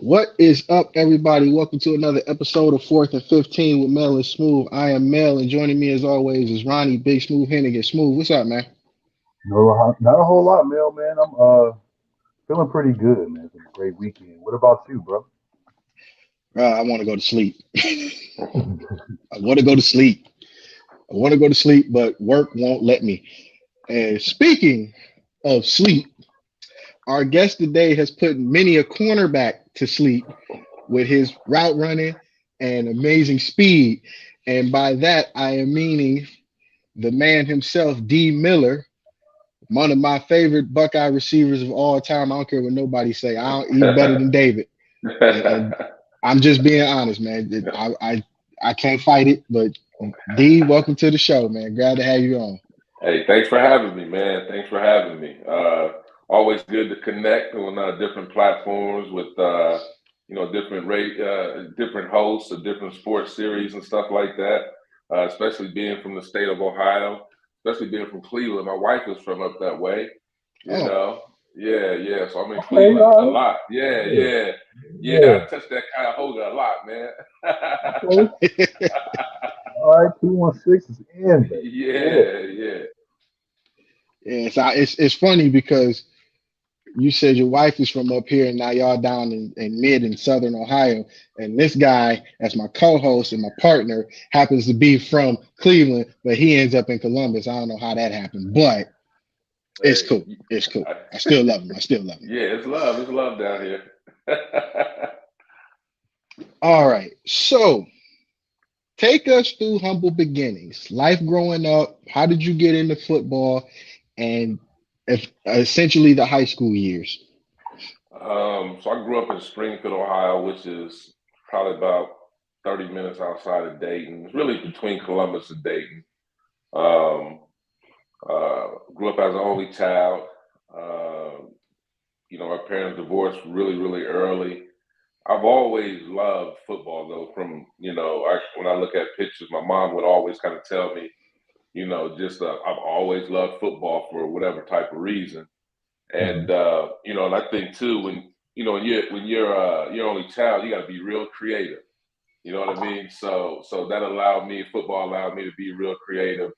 What is up, everybody? Welcome to another episode of 4th and 15 with Mel and Smooth. I am Mel, and joining me as always is Ronnie, Big Smooth Hennigan. Smooth, what's up, man? Not a whole lot, Mel, man. I'm feeling pretty good, man. It's been a great weekend. What about you, bro? I want to go to sleep. I want to go to sleep. I want to go to sleep, but work won't let me. And speaking of sleep, our guest today has put many a cornerback to sleep with his route running and amazing speed. And by that, I am meaning the man himself, Dee Miller, one of my favorite Buckeye receivers of all time. I don't care what nobody say. He's better than David, and I'm just being honest, man. I can't fight it. But D, welcome to the show, man. Glad to have you on. Hey, thanks for having me, man. Thanks for having me. Always good to connect on different platforms with different hosts of different sports series and stuff like that. Especially being from the state of Ohio, especially being from Cleveland. My wife is from up that way, you Oh, know. Yeah. So I'm in Okay, Cleveland a all right. lot. Yeah, Yeah. yeah. I touch that kind of holder a lot, man. Okay. All right, 216 is in, baby. Yeah. Yeah. it's funny because you said your wife is from up here, and now y'all down in mid and southern Ohio, and this guy, as my co-host and my partner, happens to be from Cleveland, but he ends up in Columbus. I don't know how that happened, but it's Hey, cool. It's cool. I still love him. I still love him. yeah, it's love. It's love down here. All right. So take us through humble beginnings, life growing up. How did you get into football, and if essentially the high school years? So I grew up in Springfield, Ohio, which is probably about 30 minutes outside of Dayton. It's really between Columbus and Dayton. Um, Grew up as an only child. Uh, my parents divorced really early. I've always loved football, though. When I look at pictures, my mom would always kind of tell me, I've always loved football for whatever type of reason. Mhm. And I think too, when you're only child, you got to be real creative. You know what I mean? So that allowed me, football allowed me to be real creative.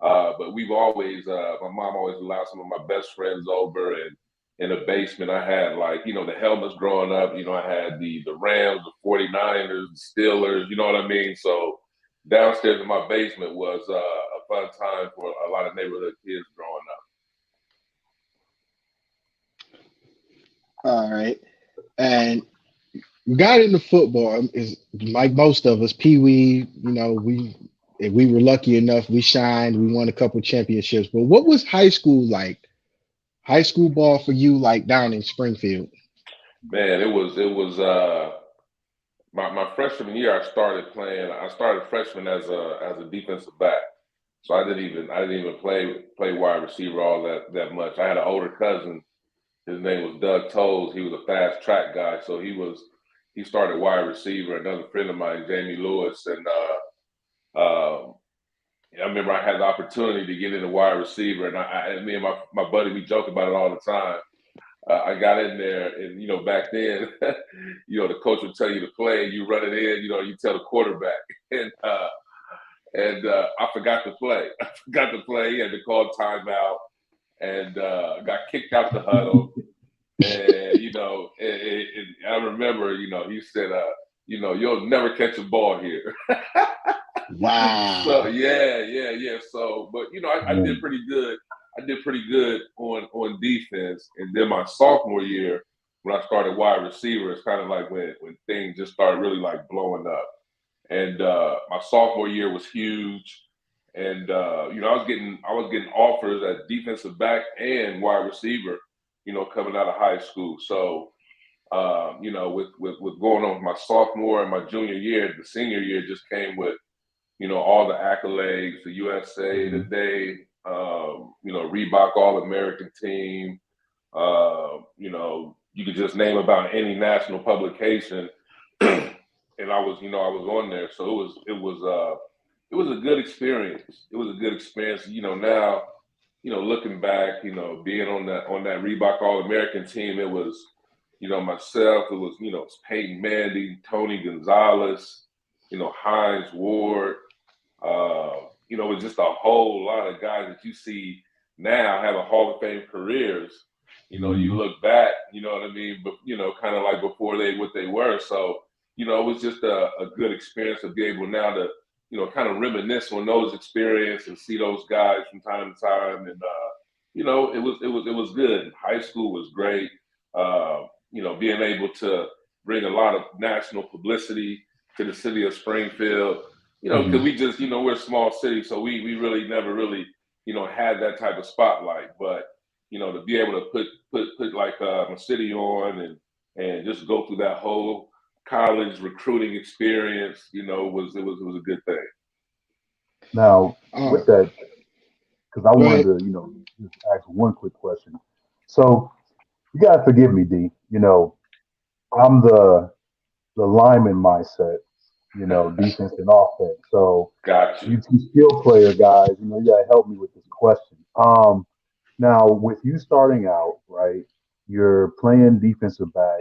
But my mom always allowed some of my best friends over, and in the basement I had, like, the helmets growing up. I had the Rams, the 49ers, the Steelers. You know what I mean? So downstairs in my basement was a fun time for a lot of neighborhood kids growing All right. And we got into football is like most of us, Pee Wee, we if we were lucky enough, we shined, we won a couple championships. But what was high school like? High school ball for you like down in Springfield? Man, it was my freshman year. I started freshman as a defensive back. So I didn't even play wide receiver all that much. I had an older cousin. His name was Doug Toles. He was a fast track guy. So he started wide receiver. Another friend of mine, Jamie Lewis, and I remember I had the opportunity to get into wide receiver, and me and my buddy, we joke about it all the time. I got in there, and back then, the coach would tell you to play, you run it in, you tell the quarterback, and I forgot to play. I forgot to play. He had to call timeout, and got kicked out the huddle. And I remember, he said, you'll never catch a ball here. So Wow. yeah. So, but I Yeah. did pretty good. I did pretty good on defense, and then my sophomore year, when I started wide receiver, it's kind of like when things just started really like blowing up. And my sophomore year was huge, and I was getting offers at defensive back and wide receiver, coming out of high school. So with going on with my sophomore and my junior year, the senior year just came with all the accolades, the USA Mhm. Today, Reebok All American Team. You could just name about any national publication, and I was on there. So it was a good experience. It was a good experience. Now, looking back, being on that Reebok All American team, it was, myself. It was, it's Peyton Manning, Tony Gonzalez, Hines Ward. It was just a whole lot of guys that you see now have a Hall of Fame careers. You look back, you know what I mean, but kind of like before what they were. So, it was just a good experience to be able now to, kind of reminisce on those experiences and see those guys from time to time. And it was good. High school was great. Being able to bring a lot of national publicity to the city of Springfield. Because we just, we're a small city, so we really never really, had that type of spotlight. But, to be able to put like a city on and just go through that whole college recruiting experience, it was a good thing. Now, with that, because I wanted ahead. to, just ask one quick question. So you gotta forgive me, D. I'm the lineman mindset, defense and offense. So Got you. you two skill player guys, you gotta help me with this question. Now with you starting out, right, you're playing defensive back,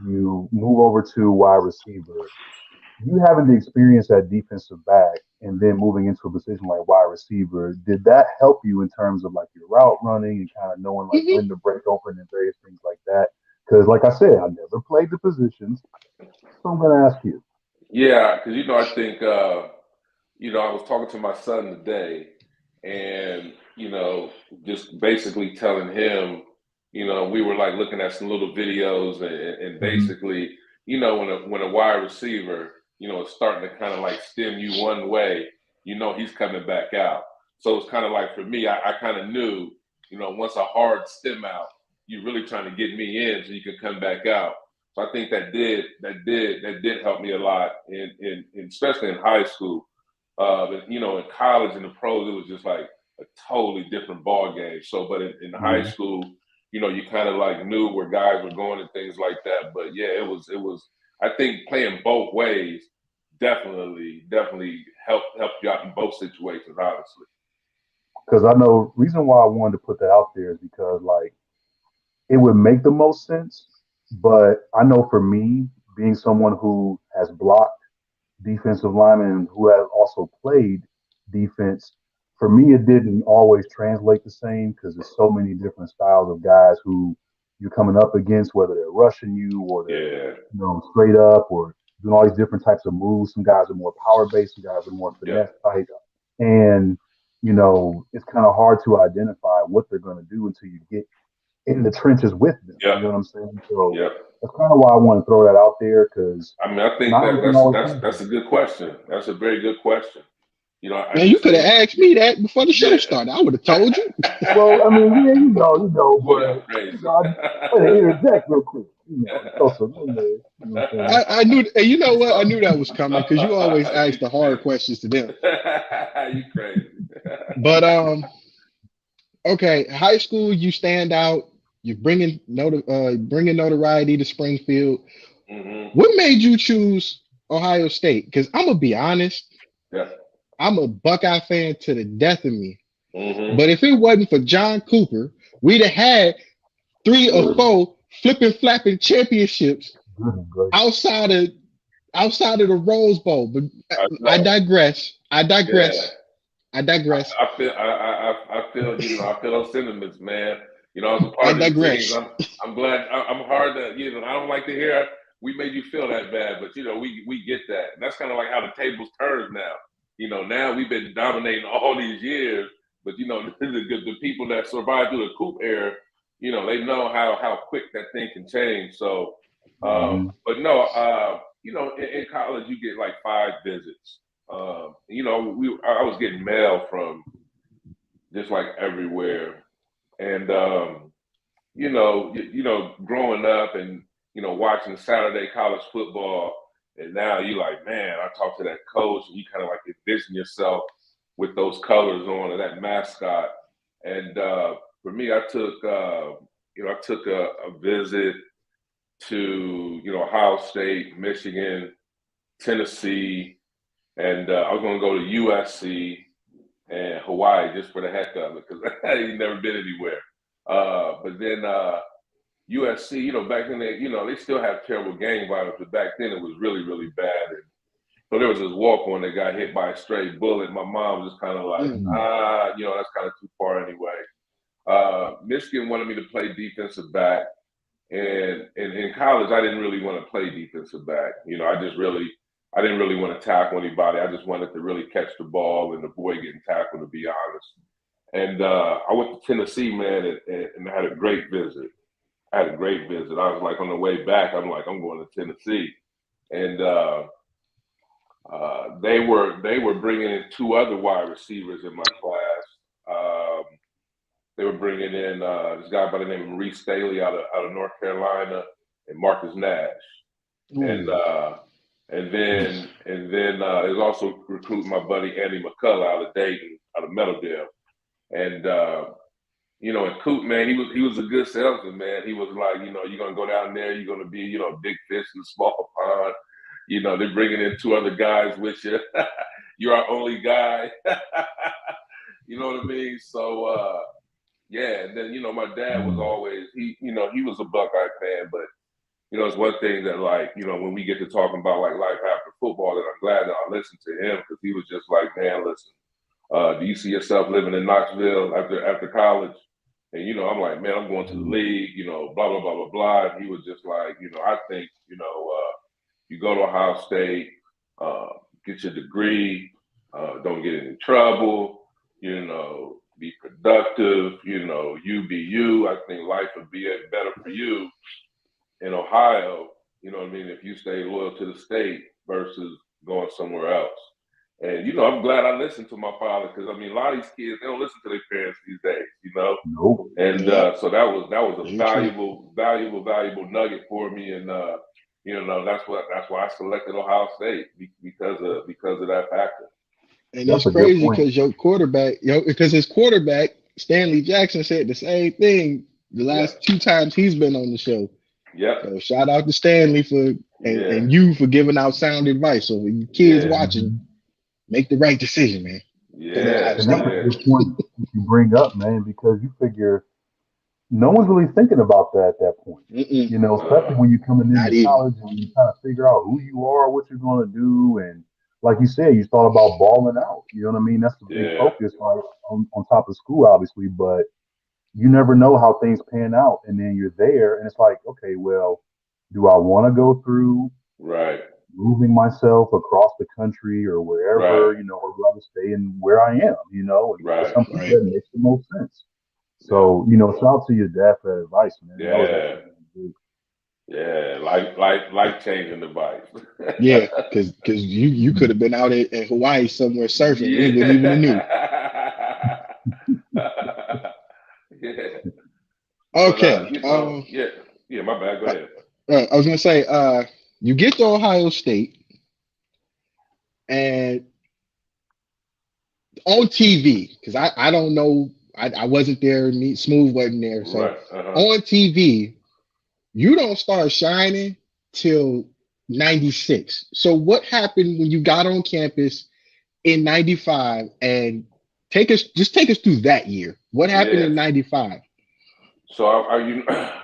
you move over to wide receiver. You having the experience at defensive back and then moving into a position like wide receiver, did that help you in terms of like your route running and kind of knowing like Mhm. when to break open and various things like that? Because like I said, I never played the positions, so I'm gonna ask you. Yeah, because I think I was talking to my son today, and just basically telling him, we were like looking at some little videos, and Hmm. basically, when a wide receiver, is starting to kind of like stem you one way, he's coming back out. So it's kind of like for me, I kind of knew, once a hard stem out, you're really trying to get me in so you can come back out. So I think that did help me a lot, especially in high school. But in college and the pros, it was just like a totally different ball game. So, but in high Hmm. school, you kind of like knew where guys were going and things like that. But yeah, it was. I think playing both ways definitely helped you out in both situations. Honestly, Because I know reason why I wanted to put that out there is because like it would make the most sense, but I know for me, being someone who has blocked defensive lineman who has also played defense. For me, it didn't always translate the same because there's so many different styles of guys who you're coming up against, whether they're rushing you or they're, yeah, straight up or doing all these different types of moves. Some guys are more power based, some guys are more yeah, finesse type. And, it's kind of hard to identify what they're going to do until you get in the trenches with them. yeah, You know what I'm saying? So yeah. that's kind of why I want to throw that out there because I mean, I think not that everything that's always that's that's translates. a good question. That's a very good question. I Man, you just could have think, asked me that before the show yeah. started. I would have told you. Well, I mean, yeah, Boy, but y'all crazy. I had to interject real quick, throw some in there. You know what I'm saying? I knew, and you know what? I So knew that was coming because you always ask you the hard crazy. questions to them. You crazy. But okay, high school, you stand out. You're bringing notoriety to Springfield. Hmm. What made you choose Ohio State? Because I'm gonna be honest, Yeah. I'm a Buckeye fan to the death of me. Hmm. But if it wasn't for John Cooper, we'd have had three or Good, four flipping flapping championships good and great. outside of the Rose Bowl. But I I know. digress. I Yeah. digress. I digress. I feel, I feel those sentiments, man. I was a I part of them teams. digress. I'm glad. I'm hard to, I don't like to hear we made you feel that bad, but we get that. And that's kind of like how the tables turn now. Now we've been dominating all these years, but the people that survived through the Coop era, they know how quick that thing can change. So, Hmm. but no, in college you get like 5 visits. I was getting mail from just like everywhere, and growing up and watching Saturday college football, and now you like, man, I talk to that coach, and you kind of like envision yourself with those colors on and that mascot. And for me, I took a visit to Ohio State, Michigan, Tennessee, and I was going to go to USC and Hawaii just for the heck of it because I ain't never been anywhere. But then USC, you know, back then they still have terrible gang violence, but back then it was really, really bad. And so there was this walk-on that got hit by a stray bullet. My mom was just kind of like, that's kind of too far anyway. Michigan wanted me to play defensive back. And in college, I didn't really want to play defensive back. You know, I didn't really want to tackle anybody. I just wanted to really catch the ball and avoid getting tackled, to be honest. And I went to Tennessee, man, and I had a great visit. I was like, on the way back, I'm like, I'm going to Tennessee. And they were bringing in two other wide receivers in my class. They were bringing in this guy by the name of Maurice Staley out of North Carolina and Marcus Nash. And then it was also recruiting my buddy Andy McCullough out of Dayton, out of Meadowdale. And and Coop, man, he was a good salesman, man. He was like, you're gonna go down there, you're gonna be, big fish in a small pond. They're bringing in two other guys with you. You're our only guy. You know what I mean? So yeah, and then my dad was always he was a Buckeye fan, but it's one thing that, like, when we get to talking about like life after football, that I'm glad that I listened to him, because he was just like, man, listen, do you see yourself living in Knoxville after college? And I'm like, man, I'm going to the league, blah blah blah blah blah. And he was just like, I think you go to Ohio State, get your degree, don't get in trouble, be productive, you be you. I think life would be better for you in Ohio, you know what I mean, if you stay loyal to the state versus going somewhere else. And, I'm glad I listened to my father, because, a lot of these kids, they don't listen to their parents these days, Nope. And so that was a valuable nugget for me. And, that's why I selected Ohio State, because of that factor. And it's crazy because his quarterback, Stanley Jackson, said the same thing the last two times he's been on the show. Yeah. So shout out to Stanley and you for giving out sound advice. So when you kids watching, make the right decision, man. Yeah. And that's a good point you bring up, man, because you figure no one's really thinking about that at that point. Especially when you're coming into college and you kind of figure out who you are, what you're going to do. And like you said, you thought about balling out. You know what I mean? That's the big focus on top of school, obviously. But you never know how things pan out. And then you're there and it's like, okay, well, do I want to go through moving myself across the country or wherever, or rather stay in where I am, and something that makes the most sense. So, shout out to your dad for that advice, man. Life changing advice. Yeah, because you could have been out in Hawaii somewhere surfing. We wouldn't even have knew. Okay. My bad. Go ahead. I was gonna say, you get to Ohio State, and on TV, because I don't know, I wasn't there. Smooth wasn't there, so on TV, you don't start shining till '96. So what happened when you got on campus in '95? And take us through that year. What happened in '95? So I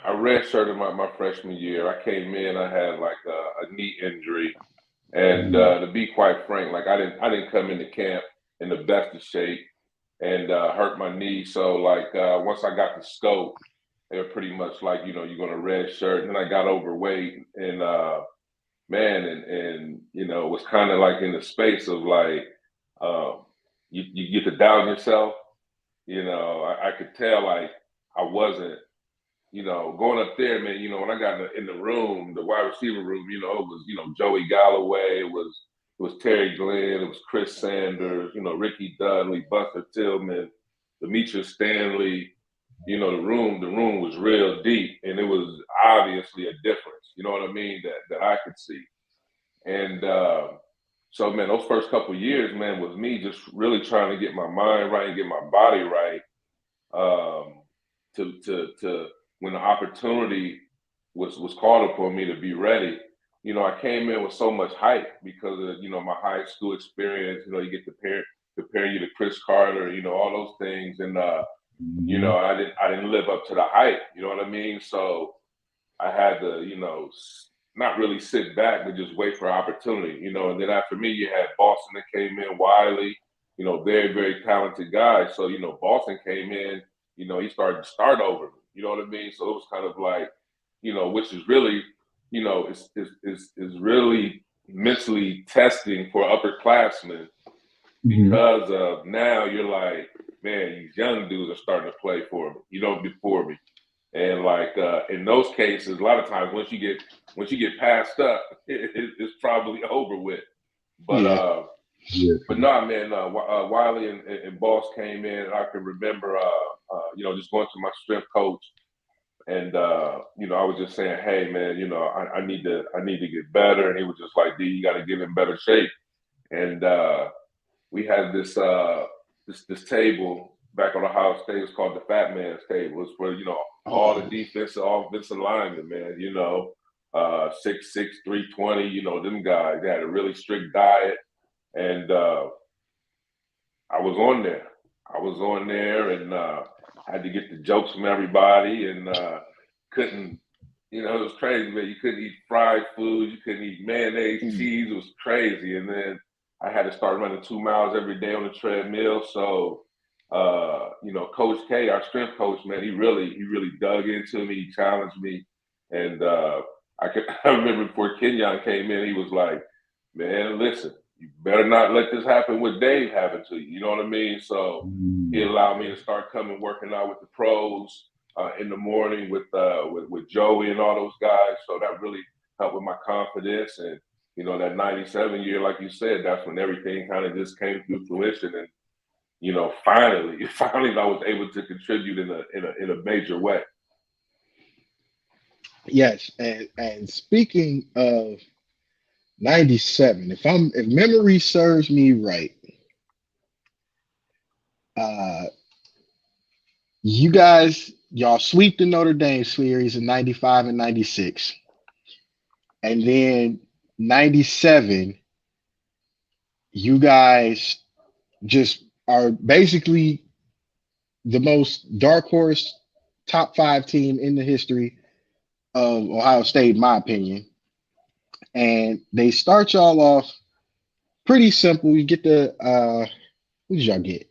redshirted my freshman year. I came in, I had like a knee injury, and to be quite frank, like I didn't come into camp in the best of shape, and hurt my knee. So like once I got the scope, they were pretty much like, you're going to redshirt. And then I got overweight, and it was kind of like in the space of like you get to down yourself. I could tell like I wasn't, going up there, man. When I got in the room, the wide receiver room, it was, Joey Galloway, it was Terry Glenn, it was Chris Sanders, Ricky Dudley, Buster Tillman, Demetrius Stanley. The room was real deep, and it was obviously a difference. You know what I mean? That I could see. And so, man, those first couple of years, man, was me just really trying to get my mind right and get my body right. To when the opportunity was called upon me to be ready, I came in with so much hype because of my high school experience. You get comparing you to Chris Carter, all those things, and I didn't live up to the hype. You know what I mean? So I had to, not really sit back, but just wait for opportunity, And then after me, you had Boston that came in, Wiley, very, very talented guys. So, Boston came in, he started to start over me, you know what I mean? So it was kind of like, which is really, is really mentally testing for upperclassmen because of now you're like, man, these young dudes are starting to play for me, before me. And like in those cases, a lot of times once you get passed up, it's probably over with. But but no, man, Wiley and Boss came in. And I can remember, just going to my strength coach, and I was just saying, hey, man, I need to get better. And he was just like, D, you got to get in better shape. And we had this table back on Ohio State. It's called the Fat Man's Table. It's where all the defensive, offensive linemen, man. 6'6", 320. Them guys. They had a really strict diet, and I was on there. And had to get the jokes from everybody, and couldn't. It was crazy, man. You couldn't eat fried food. You couldn't eat mayonnaise, cheese. It was crazy, and then I had to start running 2 miles every day on the treadmill. So, Coach K, our strength coach, man, he really dug into me. He challenged me. And I remember before Kenyon came in, he was like, man, listen, you better not let this happen with Dave happen to you. You know what I mean? So he allowed me to start working out with the pros in the morning with Joey and all those guys. So that really helped with my confidence. And that 97 year, like you said, that's when everything kind of just came through fruition. And, finally, I was able to contribute in a major way. Yes. And speaking of 97, if memory serves me right, y'all sweep the Notre Dame series in 95 and 96. And then 97, you guys just are basically the most dark horse top 5 team in the history of Ohio State, in my opinion. And they start y'all off pretty simple. You get who did y'all get?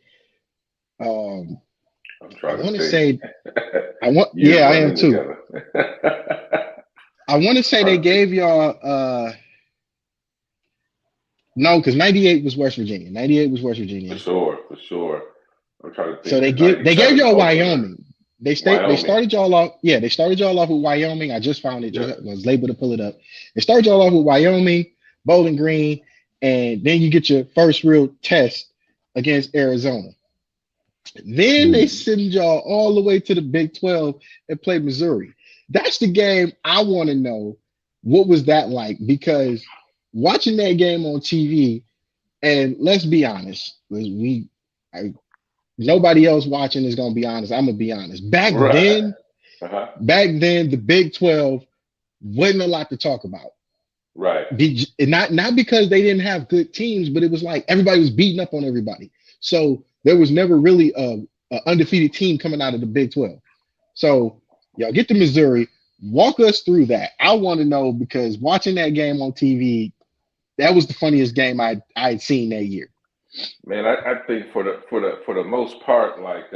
I'm trying I want to say I am too. I want to say they gave y'all no, because 98 was West Virginia. 98 was West Virginia. For sure. I'm trying to think. So they gave y'all Wyoming. They started y'all off. Yeah, they started y'all off with Wyoming. I just found it. I was able to pull it up. They started y'all off with Wyoming, Bowling Green, and then you get your first real test against Arizona. Then they send y'all all the way to the Big 12 and play Missouri. That's the game I want to know. What was that like? Because watching that game on TV, and let's be honest, nobody else watching is gonna be honest. I'm gonna be honest. Back then, the Big 12 wasn't a lot to talk about. Right. Not because they didn't have good teams, but it was like everybody was beating up on everybody. So there was never really a undefeated team coming out of the Big 12. So y'all get to Missouri. Walk us through that. I want to know, because watching that game on TV, that was the funniest game I had seen that year. Man, I think for the most part, like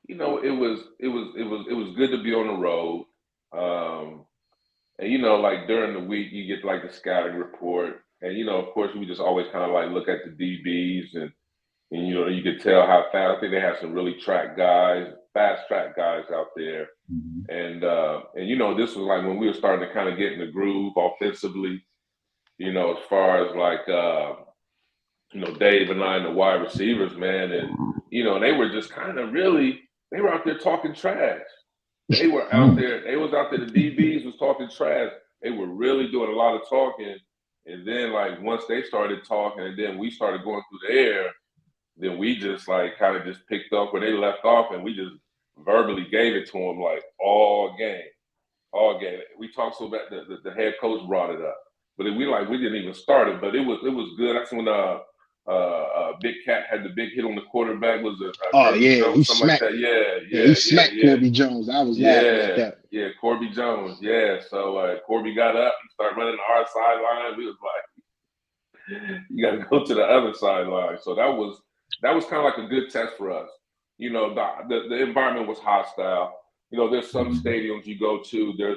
it was good to be on the road. And like during the week you get like the scouting report. And of course we just always kind of like look at the DBs and you could tell how fast. I think they have some really fast track guys out there. And this was like when we were starting to kind of get in the groove offensively, as far as like Dave and I and the wide receivers, man. And they were just kind of they were out there talking trash. They were out there, the DBs was talking trash. They were really doing a lot of talking. And then like once they started talking and then we started going through the air, then we just like kind of just picked up where they left off, and we just verbally gave it to them like all game. We talked so bad the head coach brought it up, but we didn't even start it, but it was good. That's when Big Cat had the big hit on the quarterback. Was a Oh Kirby yeah, he Jones, something like smacked. that? Yeah, he smacked Yeah. Corby Jones. I was laughing at Yeah, that. yeah, Corby Jones. Yeah, so Corby got up, he started running the our sideline. We was like, you got to go to the other sideline. So that was kind of like a good test for us. You know, the environment was hostile. You know, there's some stadiums you go to, their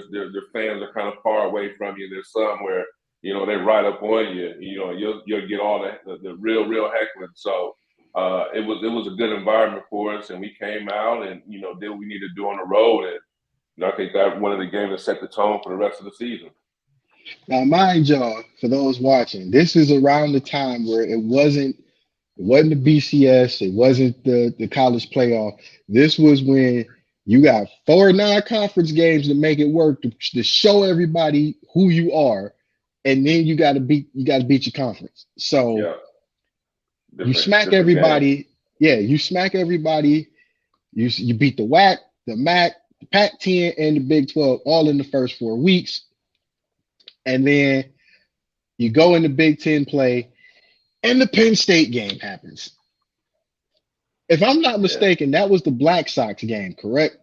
fans are kind of far away from you. There's some where they're right up on you. You know, you'll get all the real heckling. So it was a good environment for us, and we came out and did what we needed to do on the road, and I think that one of the games that set the tone for the rest of the season. Now, mind y'all, for those watching, this is around the time where it wasn't the BCS, it wasn't the college playoff. This was when you got 4 non-conference games to make it work to show everybody who you are, and then you got to beat your conference. So Yeah, you smack different game. everybody. Yeah, you smack everybody. You beat the WAC, the MAC, the Pac-10, and the Big 12 all in the first 4 weeks, and then you go in the Big 10 play, and the Penn State game happens. If I'm not Yeah. mistaken, that was the Black Sox game, correct?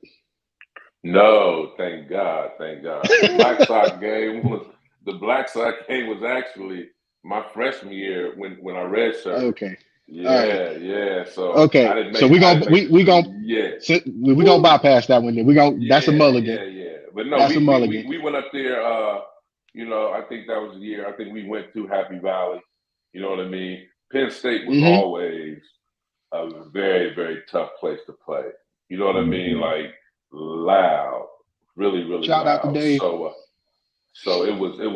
No, thank God, thank God. The Black Sox game was actually my freshman year when I redshirted. Okay. All right. Yeah. So I Okay. didn't So make we I gonna didn't make we the we trip. gonna Yeah. we gonna bypass that one. Then that's a mulligan. Yeah. But no, That's a mulligan. we went up there. I think that was the year. I think we went through Happy Valley. You know what I mean? Penn State was Mm-hmm. always a very, very tough place to play. You know what I mean? Like loud, really, really Shout out to loud. Dave. So it was a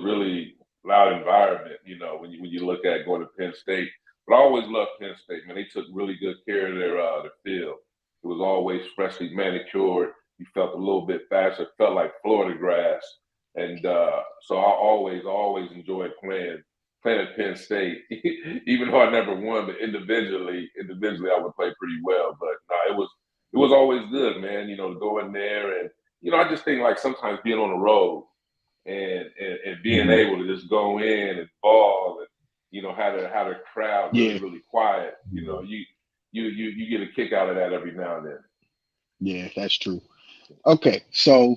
really loud environment. You know, when you look at going to Penn State. But I always loved Penn State, man. They took really good care of their field. It was always freshly manicured. You felt a little bit faster. It felt like Florida grass. And so I always enjoyed playing at Penn State, even though I never won. But individually, I would play pretty well. But no, it was always good, man. You know, to go in there and I just think like sometimes being on the road and being able to just go in and ball and have the crowd really, Yeah. really quiet. You know, you get a kick out of that every now and then. Yeah, that's true. Okay, so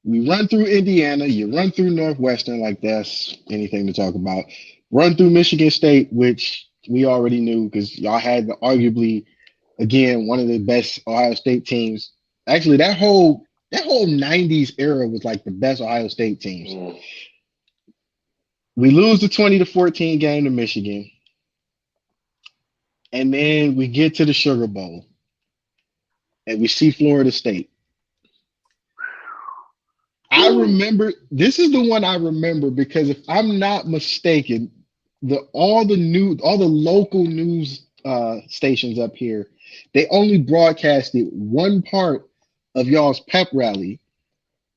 we run through Indiana, you run through Northwestern, like that's anything to talk about. Run through Michigan State, which we already knew because y'all had arguably, again, one of the best Ohio State teams. Actually, that whole 90s era was like the best Ohio State teams. We lose the 20-14 game to Michigan. And then we get to the Sugar Bowl. And we see Florida State. I remember, this is the one I remember because if I'm not mistaken, all the local news stations up here, they only broadcasted one part of y'all's pep rally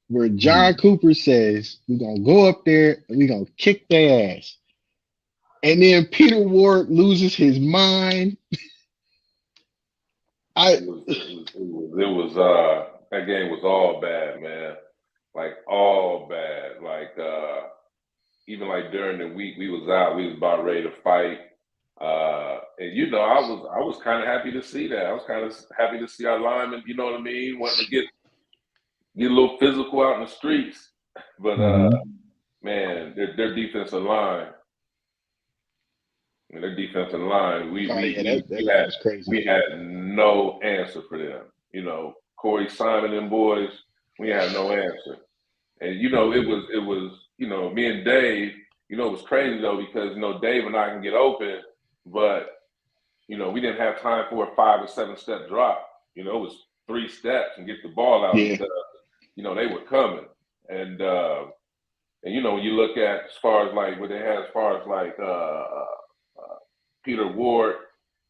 where John Cooper says, we're going to go up there and we're going to kick their ass. And then Peter Ward loses his mind. It was that game was all bad, man. Like all bad. Like even like during the week we was about ready to fight. And I was kind of happy to see that. I was kind of happy to see our linemen, you know what I mean, wanting to get a little physical out in the streets. But man, their defensive line. Their defensive line, that was crazy. we had no answer for them. You know, Corey Simon and boys, we had no answer. And it was me and Dave. It was crazy though because Dave and I can get open, but we didn't have time for a 5 or 7 step drop. It was 3 steps and get the ball out because they were coming. And when you look at as far as like what they had as far as like Peter Ward,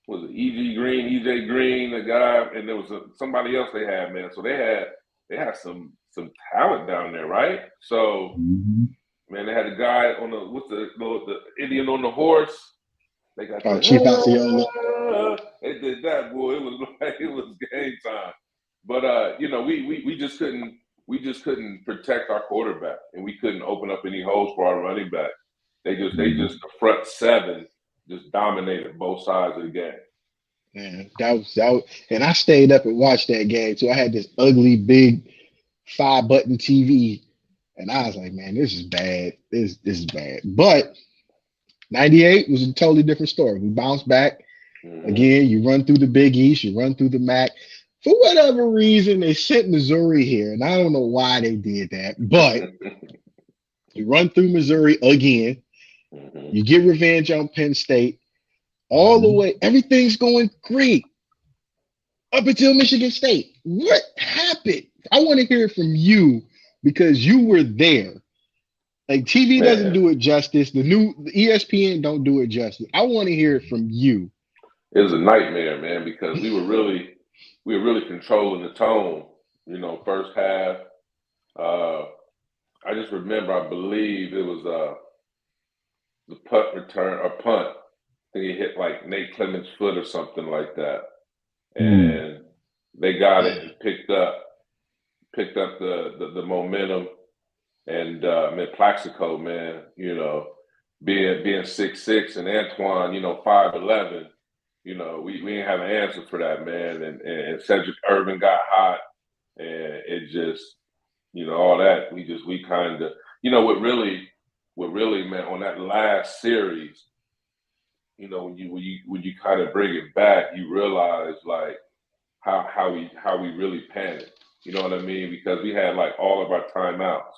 was it EJ Green, the guy, and there was somebody else they had, man. So they had some talent down there, right? So man, they had a guy on the Indian on the horse. They got Chief Osceola. They did that, boy. It was game time. But we just couldn't protect our quarterback, and we couldn't open up any holes for our running back. They just the front seven just dominated both sides of the game. Man, that was, and I stayed up and watched that game too. I had this ugly big 5-button TV, and I was like, man, this is bad. This is bad. But '98 was a totally different story. We bounced back. Again, you run through the Big East, you run through the MAC. For whatever reason, they sent Missouri here, and I don't know why they did that, but you run through Missouri again. You get revenge on Penn State. All the way, everything's going great up until Michigan State. What happened? I want to hear it from you because you were there. Like TV doesn't do it justice. The ESPN don't do it justice. I want to hear it from you. It was a nightmare, man, because we were really controlling the tone. You know, first half. I just remember, I believe it was the punt return or punt. I think he hit like Nate Clements' foot or something like that, and they got it and picked up the momentum. And man, Plaxico, man, you know, being 6'6" and Antoine, you know, 5'11", you know, we didn't have an answer for that, man. And Cedric Irvin got hot, and it just, you know, all that we kind of, you know, what really, man, on that last series, you know, when you kind of bring it back, you realize like how we really panicked. You know what I mean? Because we had like all of our timeouts.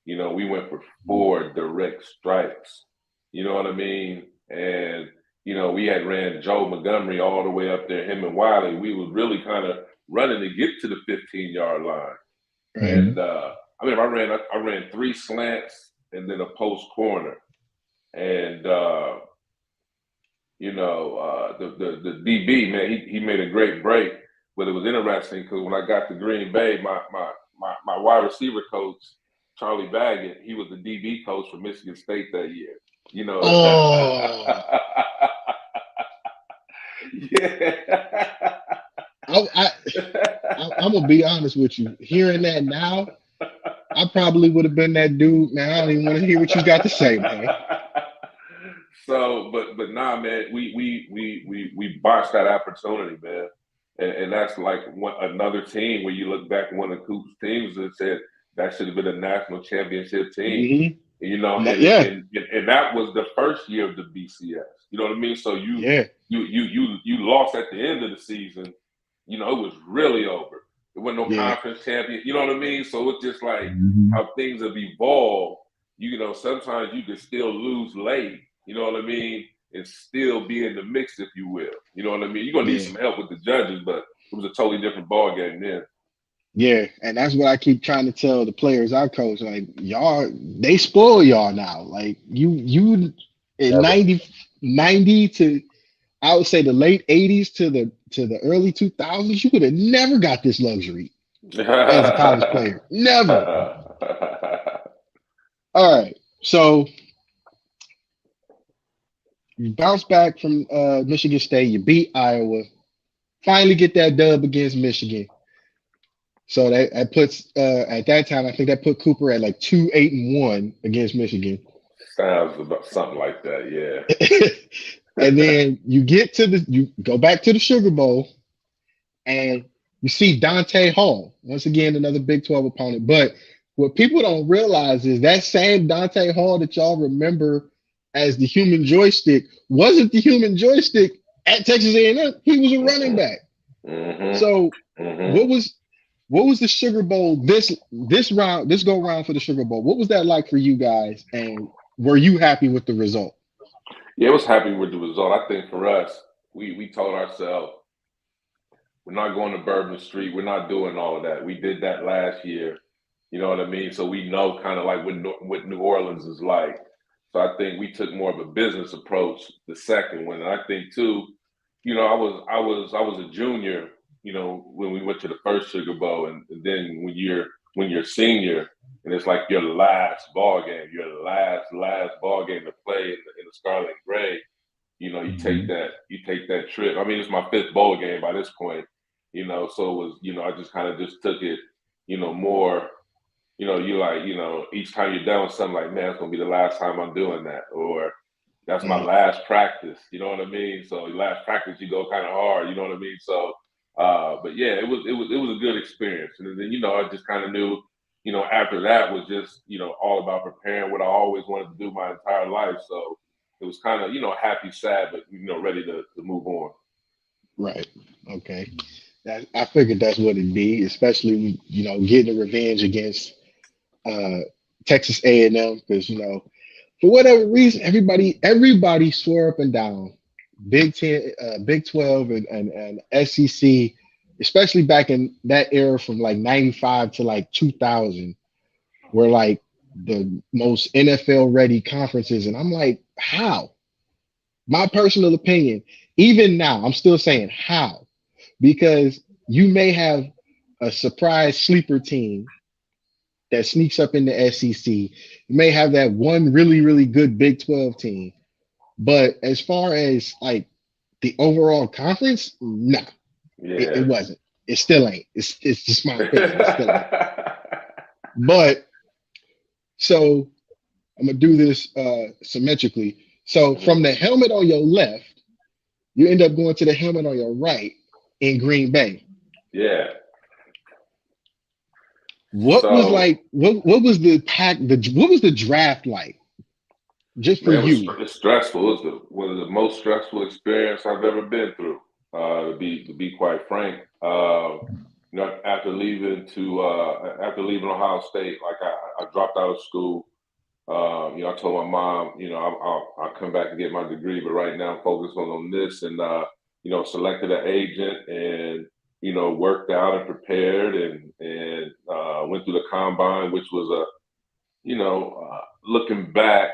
You know, we went for 4 direct strikes. You know what I mean? And you know, we had ran Joe Montgomery all the way up there, him and Wiley. We was really kind of running to get to the 15-yard line. And I mean, I ran 3 slants and then a post corner. And you know, the DB, man, he made a great break. But it was interesting because when I got to Green Bay, my wide receiver coach, Charlie Baggett, he was the DB coach for Michigan State that year. You know. Oh. Yeah. I'm gonna be honest with you. Hearing that now, I probably would have been that dude. Man, I don't even want to hear what you got to say, man. So, but nah, man, we botched that opportunity, man, and that's like another team where you look back at one of Coop's teams and said that should have been a national championship team, you know, and that was the first year of the BCS. You know what I mean? So you lost at the end of the season. You know, it was really over. There wasn't no conference champion. You know what I mean? So it's just like how things have evolved. You know, sometimes you can still lose late. You know what I mean? And still be in the mix, if you will. You know what I mean? You're gonna need some help with the judges, but it was a totally different ball game then. Yeah, and that's what I keep trying to tell the players I coach. Like, y'all, they spoil y'all now. Like you in 90 to, I would say, the late 80s to the early 2000s, you would have never got this luxury as a college player. Never. All right. So you bounce back from Michigan State, you beat Iowa, finally get that dub against Michigan. So that puts at that time, I think that put Cooper at like 2-8-1 against Michigan. Sounds about something like that, yeah. And then you go back to the Sugar Bowl, and you see Dante Hall, once again another Big 12 opponent. But what people don't realize is that same Dante Hall that y'all remember as the human joystick wasn't the human joystick at Texas A&M. He was a running back. So what was the Sugar Bowl this go round for the Sugar Bowl? What was that like for you guys, and were you happy with the result? Yeah, I was happy with the result. I think for us, we told ourselves we're not going to Bourbon Street. We're not doing all of that. We did that last year. You know what I mean? So we know kind of like what New Orleans is like. So I think we took more of a business approach the second one. And I think too, you know, I was a junior, you know, when we went to the first Sugar Bowl, and then when you're senior, and it's like your last ball game, your last ball game to play in the Scarlet and Gray. You know, you take that trip. I mean, it's my 5th bowl game by this point. You know, so it was, you know, I just kind of just took it, you know, more each time you're done with something, like, man, it's gonna be the last time I'm doing that, or that's my Mm, last practice. You know what I mean? So last practice, you go kind of hard. You know what I mean? So, but yeah, it was a good experience, and then I just kind of knew, after that was just all about preparing what I always wanted to do my entire life. So it was kind of happy, sad, but ready to move on. right. Okay. I figured that's what it'd be, especially getting the revenge against uh, Texas A&M because for whatever reason everybody swore up and down Big Ten, Big 12, and SEC, especially back in that era from like '95 to like 2000, were like the most NFL ready conferences, and I'm like, how? My personal opinion, even now, I'm still saying how because you may have a surprise sleeper team that sneaks up in the SEC. You may have that one really, really good Big 12 team. But as far as like the overall conference, nah, it Yeah. wasn't. It still ain't. It's just my opinion. It still ain't. But so I'm gonna do this symmetrically. So from Mhm. the helmet on your left, you end up going to the helmet on your right in Green Bay. Yeah. What was So, like? What was the pack? What was the draft like? Just for man, you. it's stressful. It's one of the most stressful experience I've ever been through. To be quite frank, after leaving Ohio State, like I dropped out of school. I told my mom, I'll come back and get my degree, but right now I'm focused on this, and selected an agent, and worked out and prepared, and went through the combine, which was looking back,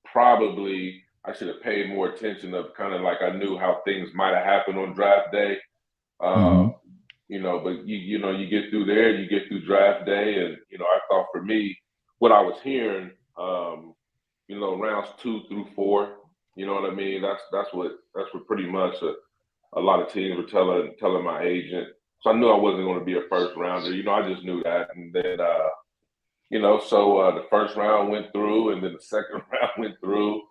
probably I should have paid more attention, of kind of like I knew how things might have happened on draft day. Mm-hmm. Um, but you get through there, you get through draft day, and I thought, for me, what I was hearing, rounds 2 through 4. You know what I mean? That's what pretty much a lot of teams were telling my agent. So I knew I wasn't going to be a first rounder. I just knew that, and then so the first round went through, and then the second round went through.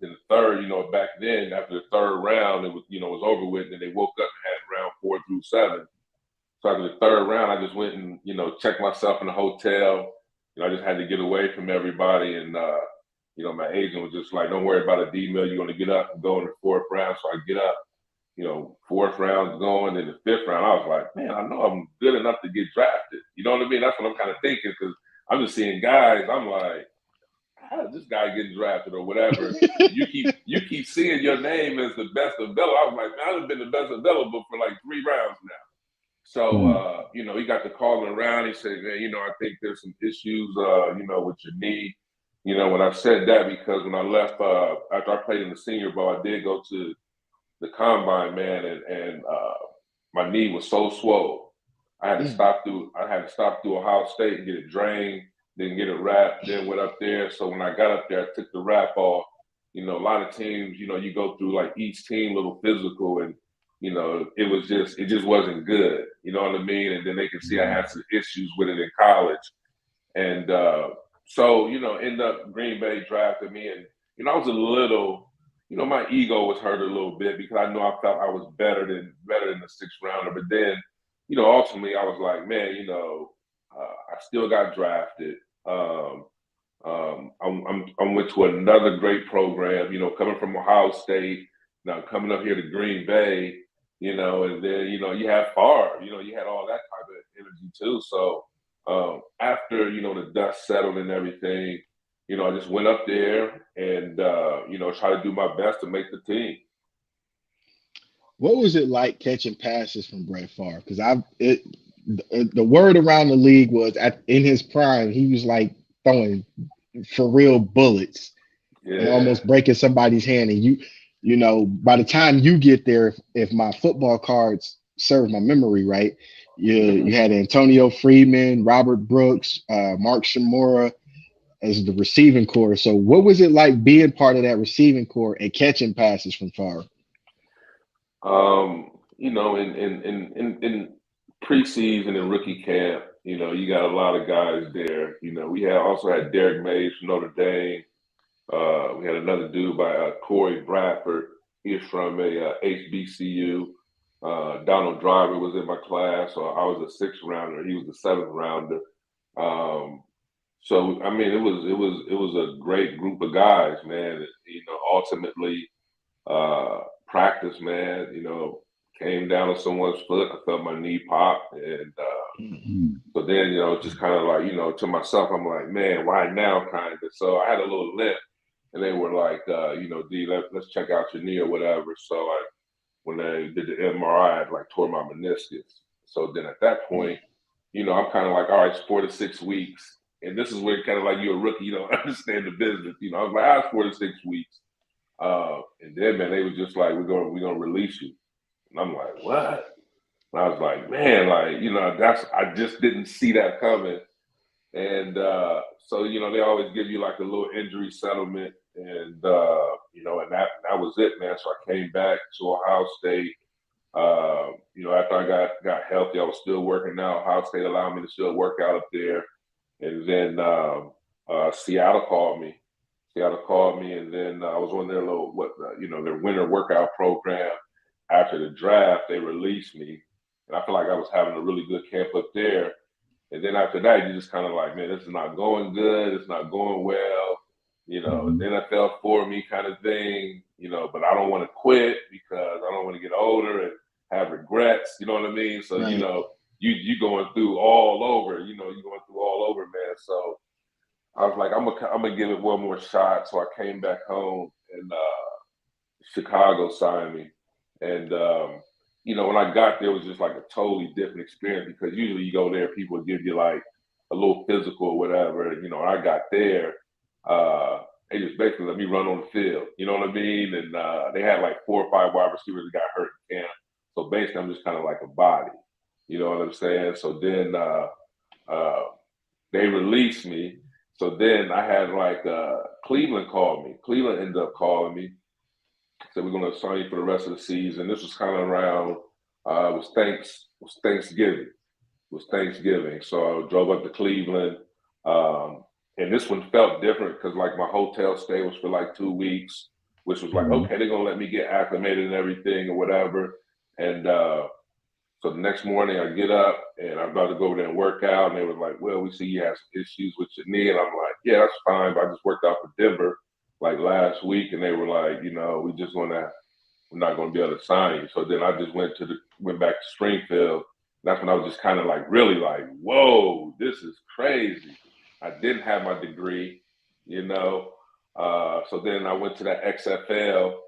Then the third, back then, after the third round, it was over with, and they woke up and had round 4 through 7. So after the third round, I just went and checked myself in a hotel. I just had to get away from everybody, and my agent was just like, "Don't worry about a D-mill. You're going to get up and go in the fourth round." So I get up, fourth round's going, and the fifth round, I was like, man, I know I'm good enough to get drafted. You know what I mean? That's what I'm kind of thinking, because I'm just seeing guys. I'm like, how is this guy getting drafted or whatever? And you keep seeing your name as the best available. I was like, man, I've been the best available for like 3 rounds now. So Mm. he got the calling around. He said, man, I think there's some issues, with your knee. When I said that, because when I left, after I played in the Senior Bowl, I did go to the combine, man, and my knee was so swole. Mm, I had to stop through Ohio State and get it drained, then get it wrapped, then went up there. So when I got up there, I took the wrap off. A lot of teams, you go through, like, each team little physical, and it just wasn't good. You know what I mean? And then they could see I had some issues with it in college. And so, end up Green Bay drafted me, and I was a little, my ego was hurt a little bit, because I know I felt I was better than the sixth rounder. But then, ultimately, I was like, man, I still got drafted. I went to another great program, coming from Ohio State, now coming up here to Green Bay, and then you had Favre, you had all that type of energy too. So after the dust settled and everything, I just went up there and try to do my best to make the team. what was it like catching passes from Brett Favre? Because the word around the league was in his prime he was like throwing for real bullets and Yeah. almost breaking somebody's hand. And by the time you get there, if my football cards serve my memory right, you Hmm. had Antonio Freeman, Robert Brooks, Mark Shimura as the receiving core. So what was it like being part of that receiving core and catching passes from Favre? In preseason and rookie camp, you got a lot of guys there. We also had Derek Mays from Notre Dame. We had another dude by Corey Bradford. He's from a HBCU. Donald Driver was in my class, so I was a sixth rounder. He was the seventh rounder. Um, so I mean, it was a great group of guys, man. Ultimately, practice, man. Came down on someone's foot. I felt my knee pop, and so then, just kind of like, to myself, I'm like, man, why now, kind of. So I had a little limp, and they were like, D, let's check out your knee or whatever. So when they did the MRI, I like tore my meniscus. So then at that point, I'm kind of like, all right, it's 4 to 6 weeks. And this is where kind of like you're a rookie, you don't understand the business. I was like, it's 4 to 6 weeks. And then, man, they was just like, we're gonna release you. And I'm like, what? And I was like, man, I just didn't see that coming. And so, they always give you like a little injury settlement. And, and that was it, man. So I came back to Ohio State. After I got healthy, I was still working out. Ohio State allowed me to still work out up there. And then Seattle called me. And then I was on their their winter workout program. After the draft, they released me, and I feel like I was having a really good camp up there. And then after that, you just kind of like, man, this is not going good. It's not going well. The NFL for me kind of thing. But I don't want to quit because I don't want to get older and have regrets. You know what I mean? So right. You going through all over. You're going through all over, man. So I was like, I'm gonna give it one more shot. So I came back home, and Chicago signed me. And when I got there, it was just like a totally different experience because usually you go there, people give you like a little physical or whatever. And, when I got there, they just basically let me run on the field. You know what I mean? And they had like 4 or 5 wide receivers that got hurt in camp. So basically, I'm just kind of like a body. You know what I'm saying? So then they released me. So then I had like Cleveland called me. Cleveland ended up calling me. Said we're going to sign you for the rest of the season. This was kind of around. It was Thanksgiving. So I drove up to Cleveland, and this one felt different because like my hotel stay was for like 2 weeks, which was like okay, they're gonna let me get acclimated and everything or whatever. And so the next morning I get up and I'm about to go over there and work out, and they were like, "Well, we see you have some issues with your knee," and I'm like, "Yeah, that's fine." But I just worked out for Denver like last week, and they were like, we're not going to be able to sign you. So then I just went back to Springfield. That's when I was just kind of like really like, whoa, this is crazy. I didn't have my degree, So then I went to that XFL,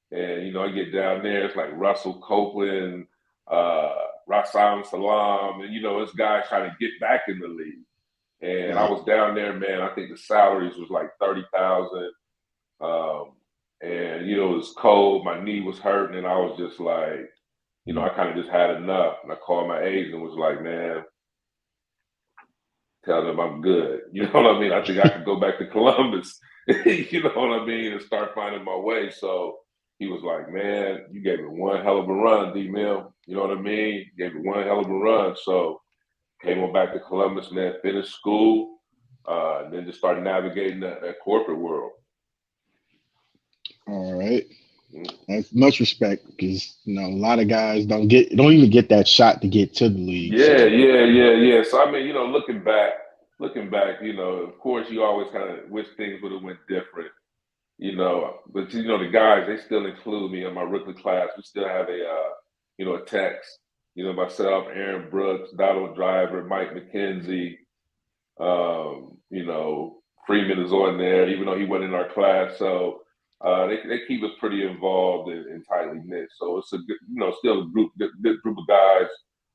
and I get down there. It's like Russell Copeland, Rassam Salam, and it's guys trying to get back in the league. And I was down there, man. I think the salaries was like 30,000. And it was cold, my knee was hurting, and I was just like, I kind of just had enough. And I called my agent and was like, man, tell them I'm good. You know what I mean? I think I could go back to Columbus, you know what I mean, and start finding my way. So he was like, man, you gave it one hell of a run, D Mill. You know what I mean? You gave it one hell of a run. So came on back to Columbus, man, finished school, and then just started navigating that corporate world. All right. That's much respect because a lot of guys don't even get that shot to get to the league. Yeah. So I mean, looking back, of course, you always kind of wish things would have went different, But the guys, they still include me in my rookie class. We still have a text. Myself, Aaron Brooks, Donald Driver, Mike McKenzie. Freeman is on there, even though he wasn't in our class. So. They keep us pretty involved and tightly knit. So it's a good, still a good group of guys.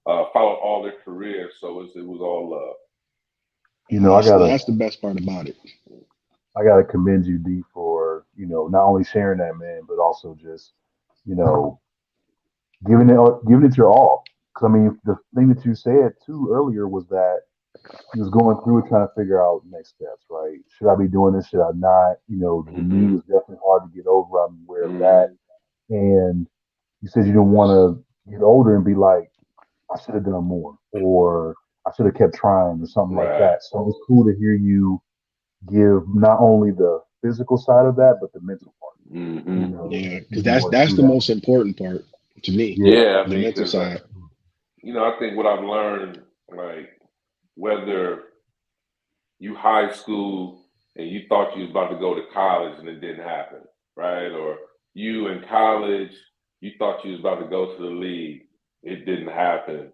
Followed all their careers, so it was all love. That's the best part about it. I gotta commend you, D, for not only sharing that, man, but also just giving it your all. Because I mean, the thing that you said too earlier was that he was going through it trying to figure out next steps, right? Should I be doing this? Should I not? The knee was definitely hard to get over. I'm aware of that. And you said you didn't want to get older and be like, I should have done more, or I should have kept trying, or something like Right. that. So it's cool to hear you give not only the physical side of that, but the mental part. Mm-hmm. Yeah, because Even work that's through the that. most important part to me, Yeah. Yeah, I the mean, mental because side. I think what I've learned, like whether you high school and you thought you was about to go to college and it didn't happen, right? Or you in college, you thought you was about to go to the league, it didn't happen.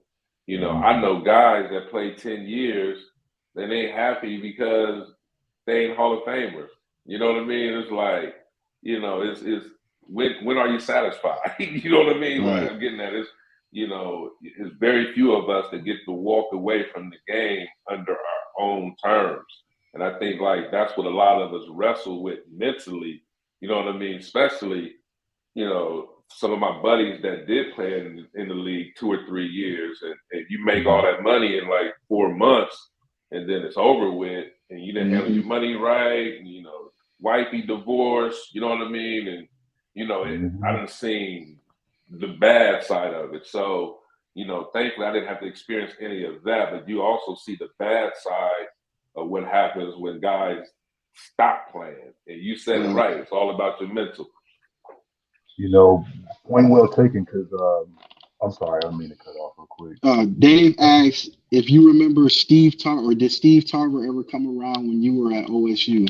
I Mhm. know guys that played 10 years, and they ain't happy because they ain't Hall of Famers. You know what I mean? It's like, it's when are you satisfied? You know what I mean? Like Right. I'm getting at it's very few of us that get to walk away from the game under our own terms. And I think like that's what a lot of us wrestle with mentally, you know what I mean? Especially, some of my buddies that did play in the league 2 or 3 years, and you make all Mhm. that money in like 4 months, and then it's over with, and you didn't handle Hmm. your money right, and wifey divorced, you know what I mean, and I Mhm. done seen the bad side of it. So thankfully I didn't have to experience any of that, but you also see the bad side of what happens when guys stop playing. And you said it Right. right; it's all about your mental. You know, point well taken. Because I'm sorry, I didn't mean to cut off real quick. Dave asks if you remember Steve Tarver, or did Steve Tarver ever come around when you were at OSU?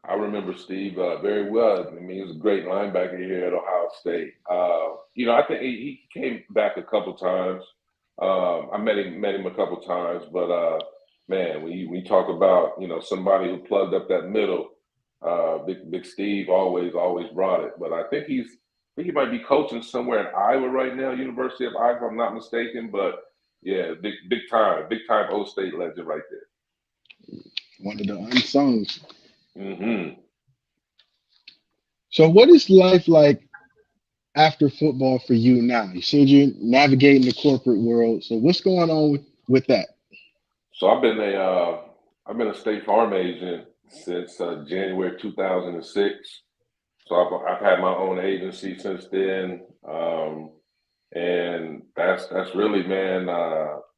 I remember Steve very well. I mean, he was a great linebacker here at Ohio State. I think he came back a couple times. I met him a couple times, but man, we talk about somebody who plugged up that middle. Big Steve always brought it. But I think he might be coaching somewhere in Iowa right now, University of Iowa, if I'm not mistaken. But yeah, big time O State legend right One of the unsungs. there. Hmm. So, what is life like after football for you now? You said you're navigating the corporate world. So, what's going on with that? So I've been a State Farm agent since January 2006. So I've had my own agency since then, and that's really, man, that's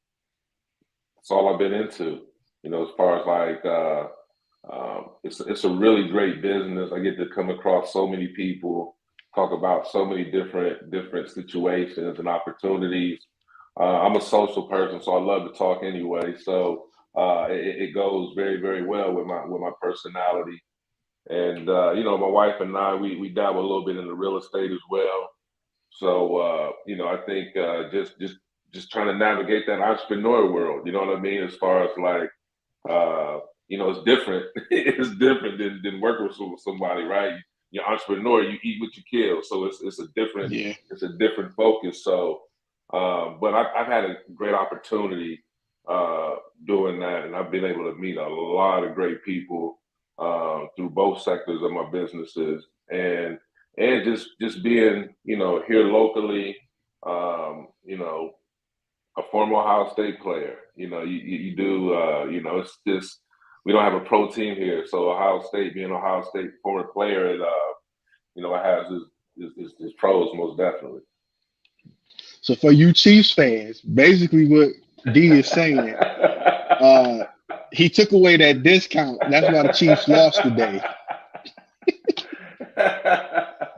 all I've been into. As far as like it's a really great business. I get to come across so many people, talk about so many different situations and opportunities. I'm a social person, so I love to talk anyway. So it goes very very well with my personality. And my wife and I we dabble a little bit in the real estate as well. So I think just trying to navigate that entrepreneur world. You know what I mean? As far as like it's different. It's different than working with somebody, right? You're entrepreneur, you eat what you kill. So Yeah. it's a different focus. So, but I've had a great opportunity uh, doing that, and I've been able to meet a lot of great people through both sectors of my businesses, and just being here locally. Um, you know, a former Ohio State player. You do. It's just we don't have a pro team here, so Ohio State, being Ohio State former player, it has its pros most definitely. So, for you Chiefs fans, basically what D is saying, uh, he took away that discount. That's why the Chiefs lost today.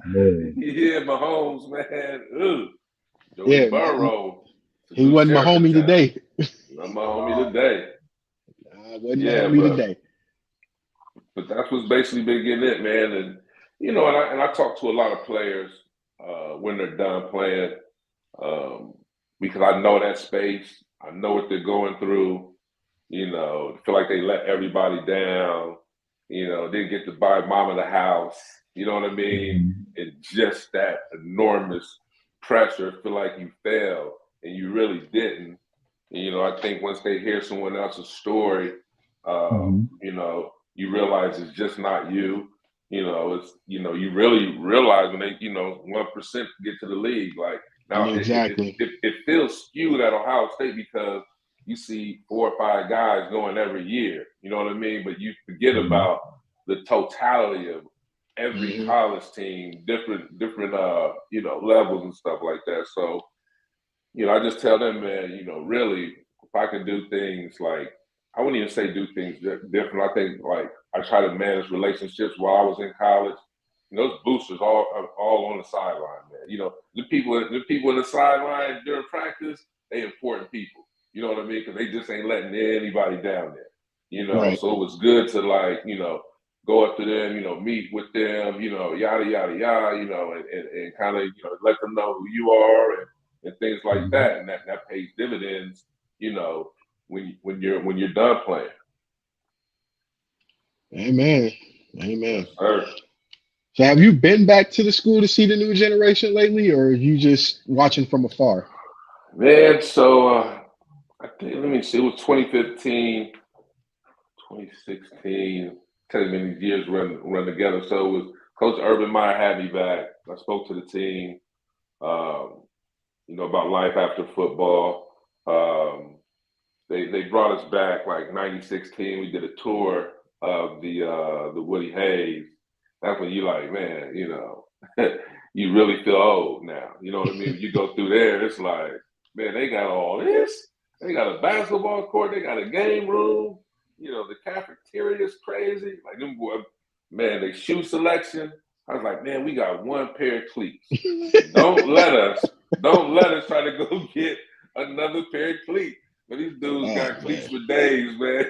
Man, Yeah, Mahomes, man. Ooh, Joey Yeah, Burrow. It's a he new wasn't my sheriff in homie town. today. Not my homie today. Wasn't my Yeah, homie but today. that's what's basically been getting it, man. And and I talk to a lot of players when they're done playing, um, because I know that space. I know what they're going through. Feel like they let everybody down. Didn't get to buy mama the house. You know what I mean? mhm. And just that enormous pressure, feel like you failed and you really didn't. I think once they hear someone else's story, Mhm. you realize it's just not you. You really realize when they, 1% get to the league. Like now, Exactly. it feels skewed at Ohio State because you see 4 or 5 guys going every year. You know what I mean? But you forget Mhm. about the totality of every Hmm. college team, different levels and stuff like that. So I just tell them, man, really, if I could do things like, I wouldn't even say do things different. I think like I try to manage relationships while I was in college. Those boosters all are all on the sideline, man. The people in the sideline during practice, they important people. You know what I mean? Because they just ain't letting anybody down there. Right. So it was good to like, go up to them, meet with them, yada yada yada, and kind of let them know who you are and things like Mhm. that, and that pays dividends, when you're done playing. Amen. Yes, Amen. sir. So have you been back to the school to see the new generation lately, or are you just watching from afar? Man, so I think let me see, it was 2015, 2016. Tell you many years run together. So it was Coach Urban Meyer had me back. I spoke to the team, um, about life after football. Um, they brought us back like 96 team. We did a tour of the Woody Hayes. That's when you like, man, you really feel old now. You know what I mean? When you go through there, it's like, man, they got all this. They got a basketball court. They got a game room. The cafeteria is crazy. Like them boy, man, they shoe selection. I was like, man, we got one pair of cleats. Don't let us, don't let us try to go get another pair of cleats. But these dudes Oh got cleats man. for days, man.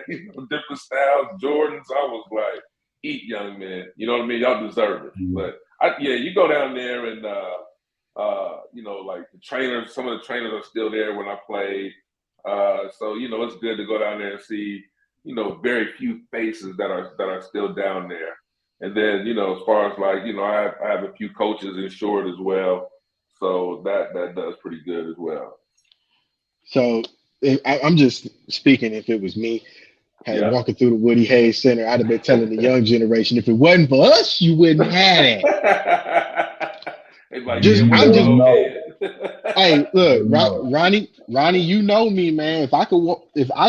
Different styles, Jordans. I was like, eat, young man. You know what I mean? Y'all deserve it. Yeah. But yeah, you go down there and like the trainers. Some of the trainers are still there when I played. So it's good to go down there and see very few faces that are still down there. And then as far as like I have a few coaches insured as well, so that does pretty good as well. So I'm just speaking. If it was me, had Yeah. walking through the Woody Hayes Center, I'd have been telling the young generation, if it wasn't for us, you wouldn't have it. It's like, Just yeah, what I'm a just They'll bonehead. know. Hey, look, They'll know. Ronnie, you know me, man. If I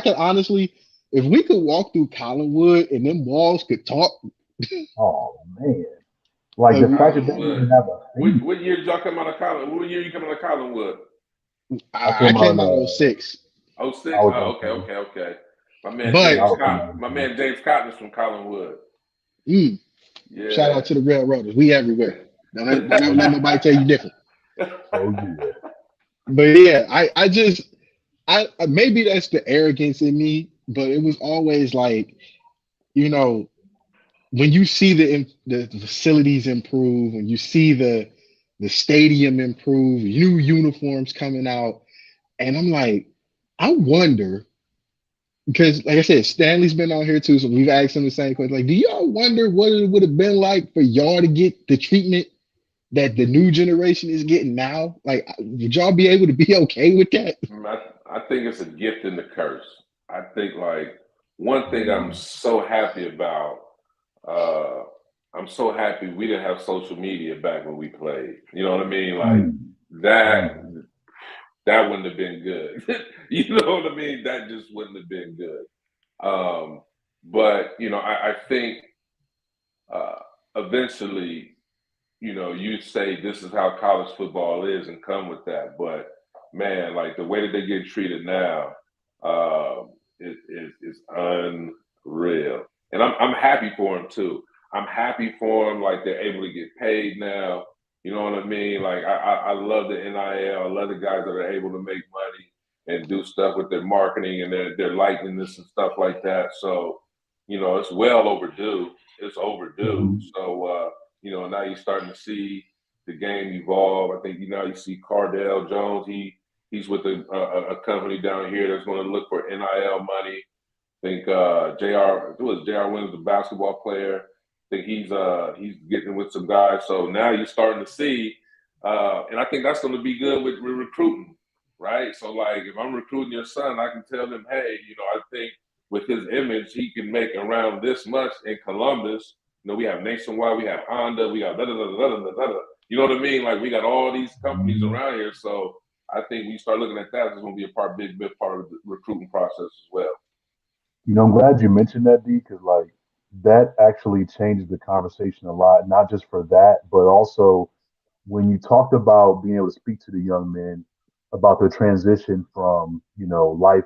could honestly, if we could walk through Collinwood and them walls could talk, Oh man. Like the uh, fact that they even Collinwood. have a What, face. what year did y'all come out of Collinwood? What year you come out of Collinwood? I I came out came in out of '06, Oh I six. was Oh, okay, 18. okay, okay. My man Yeah, I but James was from Cotton. My 18. man James Cotton is from Collinwood. mm, shout Yeah. out to the railroaders. We everywhere. Don't ever let nobody tell you different. Oh yeah. But yeah, maybe that's the arrogance in me, but it was always like, you know, when you see the facilities improve, when you see the stadium improve, new uniforms coming out, and I'm like, I wonder because, like I said, Stanley's been on here too, so we've asked him the same question. Like, do y'all wonder what it would have been like for y'all to get the treatment that the new generation is getting now? Like, would y'all be able to be okay with that? I think it's a gift and a curse. I think like one thing I'm Mm. so happy about. Uh, I'm so happy we didn't have social media back when we played. You know what I mean? Like Mm. that Mm. that wouldn't have been good. You know what I mean? That just wouldn't have been good. But I think uh, eventually, you say this is how college football is and come with that. But man, like the way that they get treated now, is unreal. And I'm happy for them too. I'm happy for them. Like they're able to get paid now. You know what I mean? Like I love the NIL. I love the guys that are able to make money and do stuff with their marketing and their likeness and stuff like that. So it's well overdue. It's overdue. Mhm. So now you're starting to see the game evolve. I think you see Cardell Jones. He's with a company down here that's going to look for NIL money. I think Jr. It was Jr. Williams, the basketball player. I think he's getting with some guys. So now you're starting to see, and I think that's going to be good with recruiting, right? So like if I'm recruiting your son, I can tell them, hey, I think with his image, he can make around this much in Columbus. We have Nationwide, we have Honda, we got da da da da da da da. You know what I mean? Like we got all these companies Mhm. around here. So I think when you start looking at that, it's going to be big part of the recruiting process as well. I'm glad you mentioned that, D, because like that actually changes the conversation a lot, not just for that, but also when you talked about being able to speak to the young men. about the transition from, life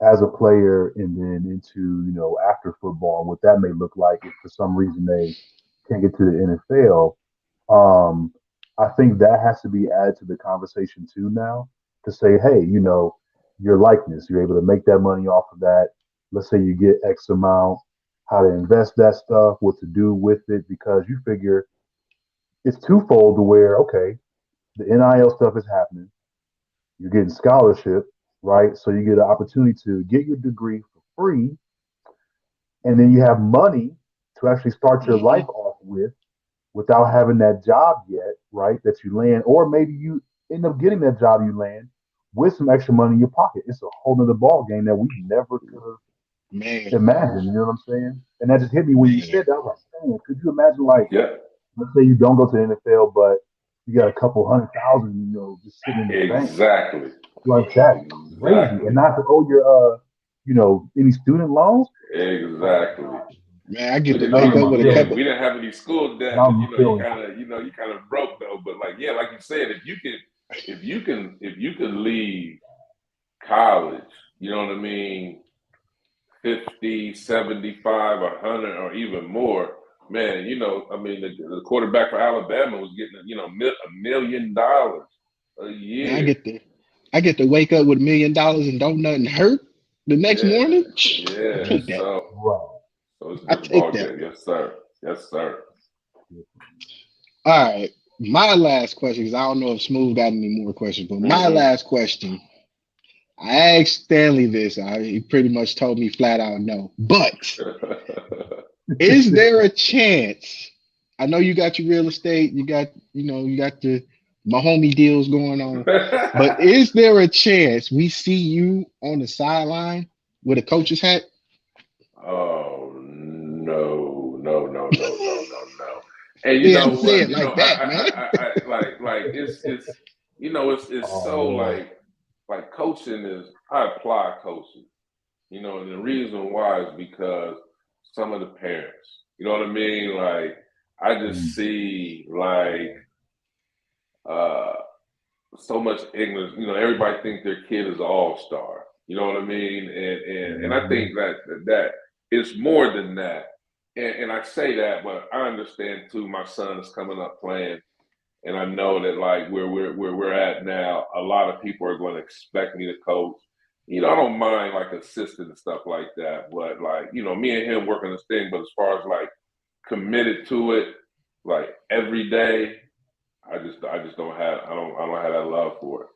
as a player and then into, after football and what that may look like if for some reason they can't get to the NFL. Um, I think that has to be added to the conversation too now to say, hey, your likeness, you're able to make that money off of that. Let's say you get X amount, how to invest that stuff, what to do with it, because you figure it's twofold to where, okay, the NIL stuff is happening. You're getting scholarship, right? So you get an opportunity to get your degree for free, and then you have money to actually start your Mm-hmm. life off with without having that job yet, right? That you land, or maybe you end up getting that job you land with some extra money in your pocket. It's a whole nother ball game that we never could Man, have imagined. You know what I'm saying? And that just hit me when you man. said that. I was like, man, could you imagine, like, Yeah, let's say you don't go to the NFL, but you got a couple 100,000, just sitting in the bank. exactly. Like that's crazy. And Exactly. not to owe your any student loans. Exactly. Man, I We get to didn't Now wake you're up my with a yeah, feelings. couple. we didn't have any school debt, Now but my you feelings. kind of you kind of broke though. But like yeah, like you said, if you can leave college, you know what I mean, 50, 75, 100, or even more, man, I mean, the quarterback for Alabama was getting, $1 million a Man, year. I get to wake up with $1 million and don't nothing hurt the next Yeah, morning. I yeah. take that. Right. So it's a I different take ball that. game. Yes, sir. Yes, sir. All right. My last question, because I don't know if Smooth got any more questions, but my Mm-hmm. last question, I asked Stanley this. He pretty much told me flat out no. But is there a chance? I know you got your real estate, you got the Mahomey deals going on, but is there a chance we see you on the sideline with a coach's hat? Oh no, no, no, no, no, no, no. And you You had know to say what? it like that, man. Like it's Oh so man. like coaching is I apply coaching, and the reason why is because some of the parents, you know what I mean? Like I just Mm. see like uh so much ignorance. Everybody thinks their kid is an all-star. You know what I mean? And I Mhm. think that it's more than that. And I say that, but I understand too. My son is coming up playing, and I know that like where we're at now, a lot of people are going to expect me to coach. I don't mind like assisting and stuff like that, but like me and him working this thing. But as far as like committed to it, like every day, I just don't have that love for it.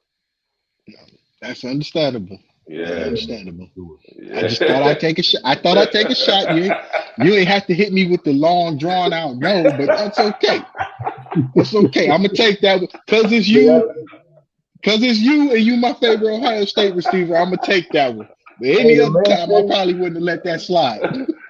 That's understandable. That's Yeah, Yeah, understandable. sure. I just thought I'd take a shot. I thought I'd take a shot. You ain't have to hit me with the long drawn out no, but that's okay. It's okay. I'm gonna take that because it's Yeah, you. Because it's you and you my favorite Ohio State receiver. I'm gonna take that one. But hey, any other time, I probably wouldn't have let that slide.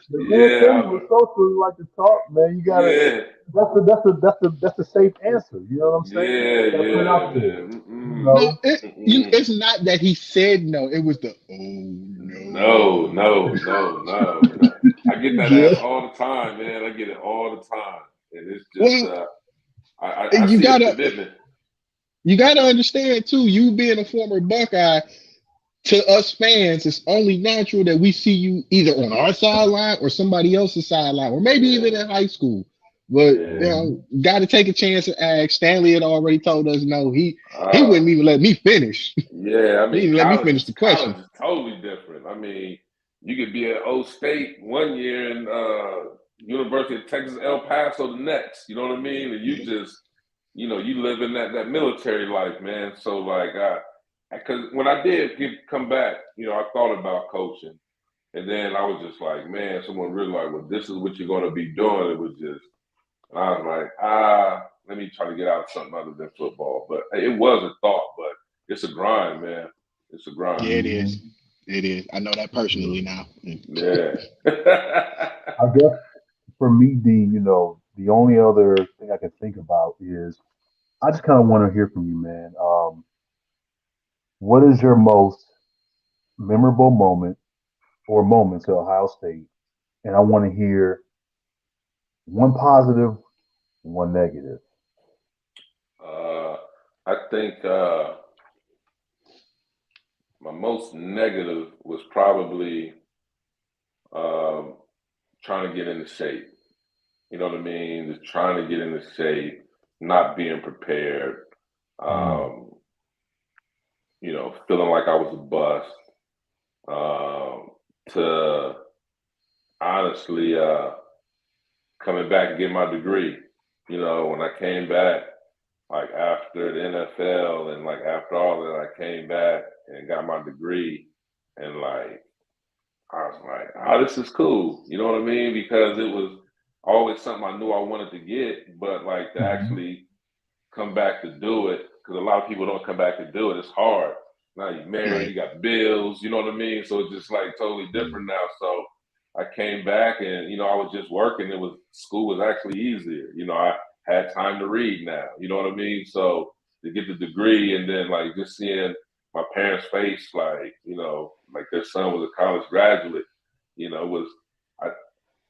The man said he yeah, was social. He like to talk, man. You gotta. yeah, That's a safe answer. You know what I'm saying? yeah, Gotta put it yeah, out there. man. You Mm-mm, know. No, mm-mm. it's not that he said no. It was the oh No, no, no. no, no, no. I get that Yeah. ass all the time, man. I get it all the time, and it's just Well, I you see the gotta commitment. you gotta understand too. You being a former Buckeye, to us fans, it's only natural that we see you either on our sideline or somebody else's sideline, or maybe even Yeah, in high school. But yeah. got to take a chance and ask. Stanley had already told us no. He Uh, wouldn't even let me finish. He Yeah, I didn't mean, even let me finish the question. college is totally different. I mean, you could be at O State one year and University of Texas El Paso the next. You know what I mean? And you just, you live in that military life, man. So like, because when I did come back, I thought about coaching, and then I was just like, man, someone really like, well, this is what you're going to be doing. It was just, and I was like, let me try to get out of something other than football. But it was a thought, but it's a grind, man. It's a grind. Yeah, it is. Mhm. It is. I know that Yeah. personally now. Yeah. I guess for me, the only other thing I can think about is I just kind of want to hear from you, man. What is your most memorable moment or moments at Ohio State? And I want to hear one positive, one negative. uh, I think my most negative was probably trying to get into shape. You know what I mean? Just trying to get into shape, not being prepared. You know, feeling like I was a bust. To honestly coming back and get my degree. You know, when I came back, like after the NFL and like after all that, I came back and got my degree, and like I was like, oh, this is cool. You know what I mean? Because it was always something I knew I wanted to get, but like to actually come back to do it, because a lot of people don't come back to do it. It's hard. Now you're married, you got bills, you know what I mean? So it's just like totally different now. So I came back and, you know, I was just working. School was actually easier. You know, I had time to read now, you know what I mean? So to get the degree and then like just seeing my parents' face, like, you know, like their son was a college graduate, you know,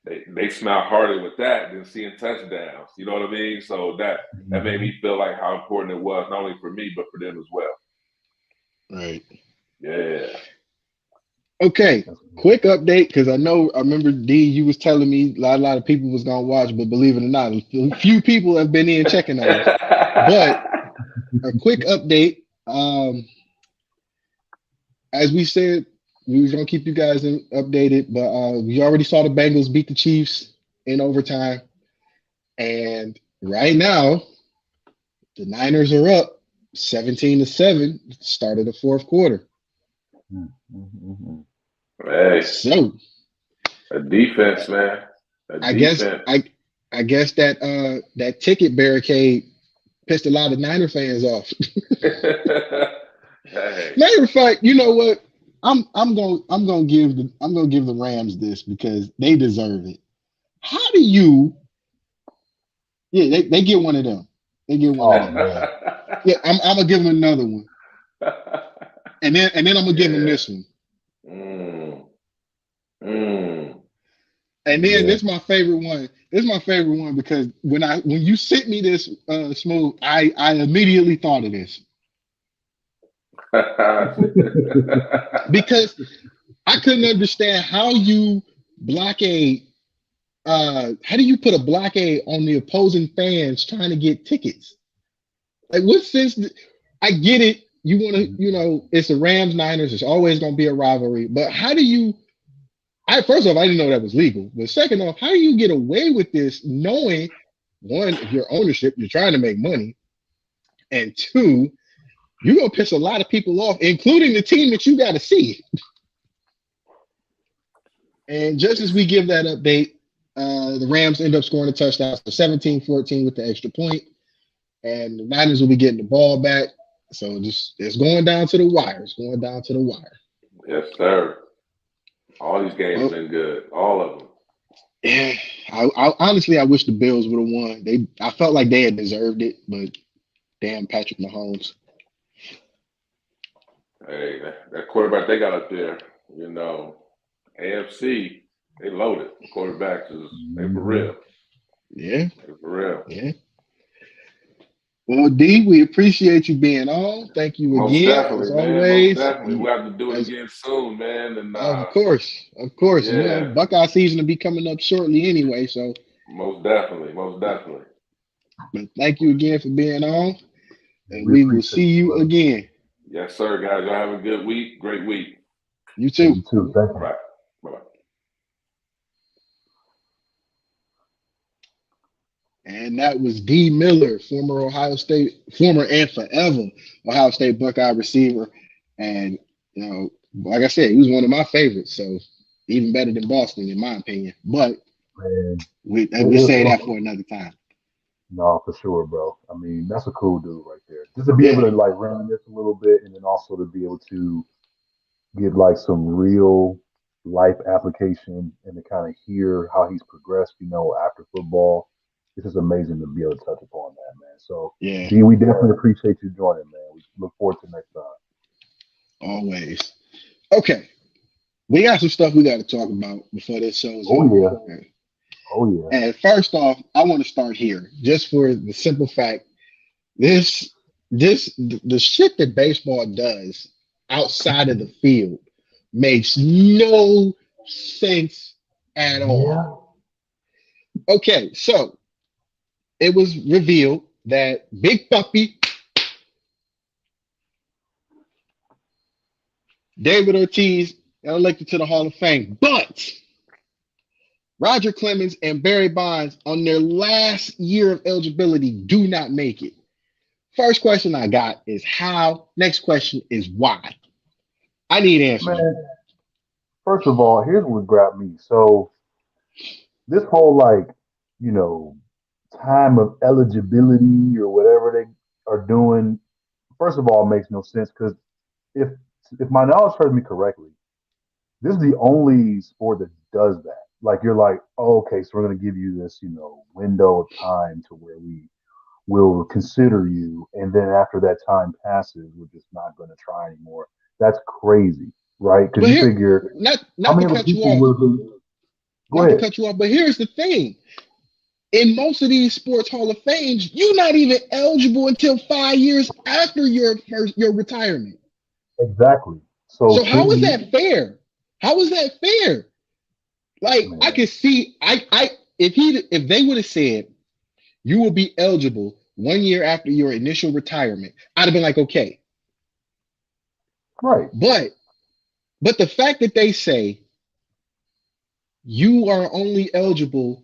they smile harder with that than seeing touchdowns. You know what I mean? So that made me feel like how important it was, not only for me, but for them as well. Right. Yeah. Okay. Quick update, because I remember Dee, you was telling me a lot of people was gonna watch, but believe it or not, a few people have been in checking on us. But a quick update. As we said, we was gonna keep you guys updated, but we already saw the Bengals beat the Chiefs in overtime, and right now the Niners are up 17-7. Start of the fourth quarter. Hey, so a defense, man. I guess that ticket barricade pissed a lot of Niner fans off. Hey. Matter of fact, you know what? I'm gonna give the Rams this because they deserve it. How do you? Yeah, they get one of them. They get one of them. Man. Yeah, I'm gonna give them another one, and then I'm gonna give them this one. And then this is my favorite one. This is my favorite one because when you sent me this, Smooth, I immediately thought of this. Because I couldn't understand how you blockade. How do you put a blockade on the opposing fans trying to get tickets? Like, what sense? I get it. You want to, you know, it's the Rams Niners. It's always going to be a rivalry. But how do you? First off, I didn't know that was legal. But second off, how do you get away with this, knowing one, your ownership, you're trying to make money, and two, you're gonna piss a lot of people off, including the team that you got to see. And just as we give that update, the Rams end up scoring a touchdown, so 17-14 with the extra point, and the Niners will be getting the ball back. So it's going down to the wire. It's going down to the wire. Yes, sir. All these games have been good. All of them. Yeah. I honestly, I wish the Bills would have won. I felt like they had deserved it, but damn Patrick Mahomes. Hey, that quarterback they got up there, you know, AFC, they loaded. Quarterbacks they for real. Yeah. They for real. Yeah. Well, Dee, we appreciate you being on. Thank you Most again. definitely, as man. always. Most definitely. We have to do it again soon, man. And of course. Yeah. You know, Buckeye season will be coming up shortly anyway. So most definitely. But thank you again for being on. And we will see you again. Yes, sir, guys. Y'all have a good week. Great week. You too. You too. Thank you. All right. Bye-bye. And that was Dee Miller, former and forever Ohio State Buckeye receiver. And, you know, like I said, he was one of my favorites. So even better than Boston, in my opinion. But we'll say that for another time. No, for sure, bro. I mean, that's a cool dude right there. Just to be able to like run this a little bit, and then also to be able to get like some real life application and to kind of hear how he's progressed, you know, after football. It's just amazing to be able to touch upon that, man. So, Dee, we definitely appreciate you joining, man. We look forward to next time. Always. Okay. We got some stuff we got to talk about before this show's over. Oh, yeah. And first off, I want to start here just for the simple fact, the shit that baseball does, outside of the field makes no sense at all. Okay, so it was revealed that Big Puppy David Ortiz got elected to the Hall of Fame, but Roger Clemens and Barry Bonds on their last year of eligibility do not make it. First question I got is how. Next question is why. I need answers. Man, first of all, here's what grabbed me. So this whole you know, time of eligibility or whatever they are doing, first of all, makes no sense because if if my knowledge serves me correctly, this is the only sport that does that. Like you're like, oh, okay, so we're gonna give you this, window of time to where we will consider you, and then after that time passes, we're just not gonna try anymore. That's crazy, right? Because But you here, figure not how not to many other cut you people off, will go not to ahead. cut you off, but here's the thing. In most of these sports Hall of Fames, you're not even eligible until 5 years after your retirement. Exactly. So So to how is me, that fair? How is that fair? Like I man, could see, if they would have said you will be eligible 1 year after your initial retirement, I'd have been like, okay. right. But the fact that they say you are only eligible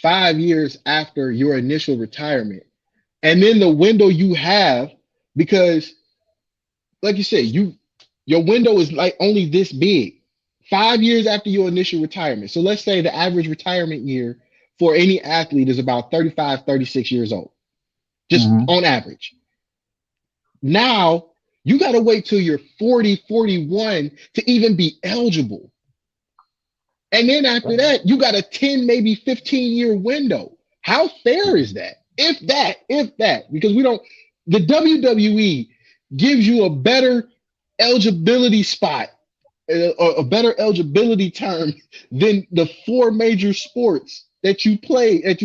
5 years after your initial retirement, and then the window you have, because like you said, your window is like only this big. 5 years after your initial retirement. So let's say the average retirement year for any athlete is about 35, 36 years old, just Hmm. on average. Now you got to wait till you're 40, 41 to even be eligible. And then after that, you got a 10, maybe 15-year window. How fair is that? If that, because the WWE gives you a better eligibility spot, a better eligibility term than the four major sports that you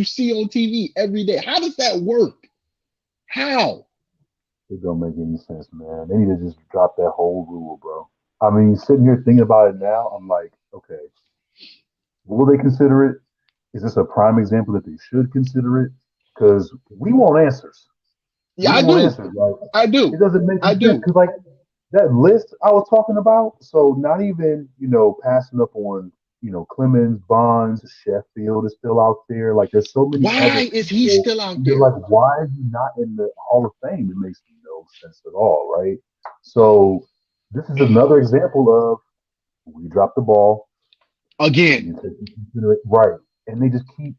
see on TV every day. How does that work? How? It don't make any sense, man. They need to just drop that whole rule, bro. I mean, sitting here thinking about it now, I'm like, okay, will they consider it? Is this a prime example that they should consider it? Because we want answers. Yeah, We I want do. answers. Like, I it do. doesn't make I any sense. do. Because, like, that list I was talking about, so not even, passing up on, Clemens, Bonds, Sheffield is still out there. Like, there's so many other Why is he people. still out And you're there? like, why are you not in the Hall of Fame? It makes no sense at all, right? So, this is another example of we dropped the ball. We Again. didn't take into consider it. Right. And they just keep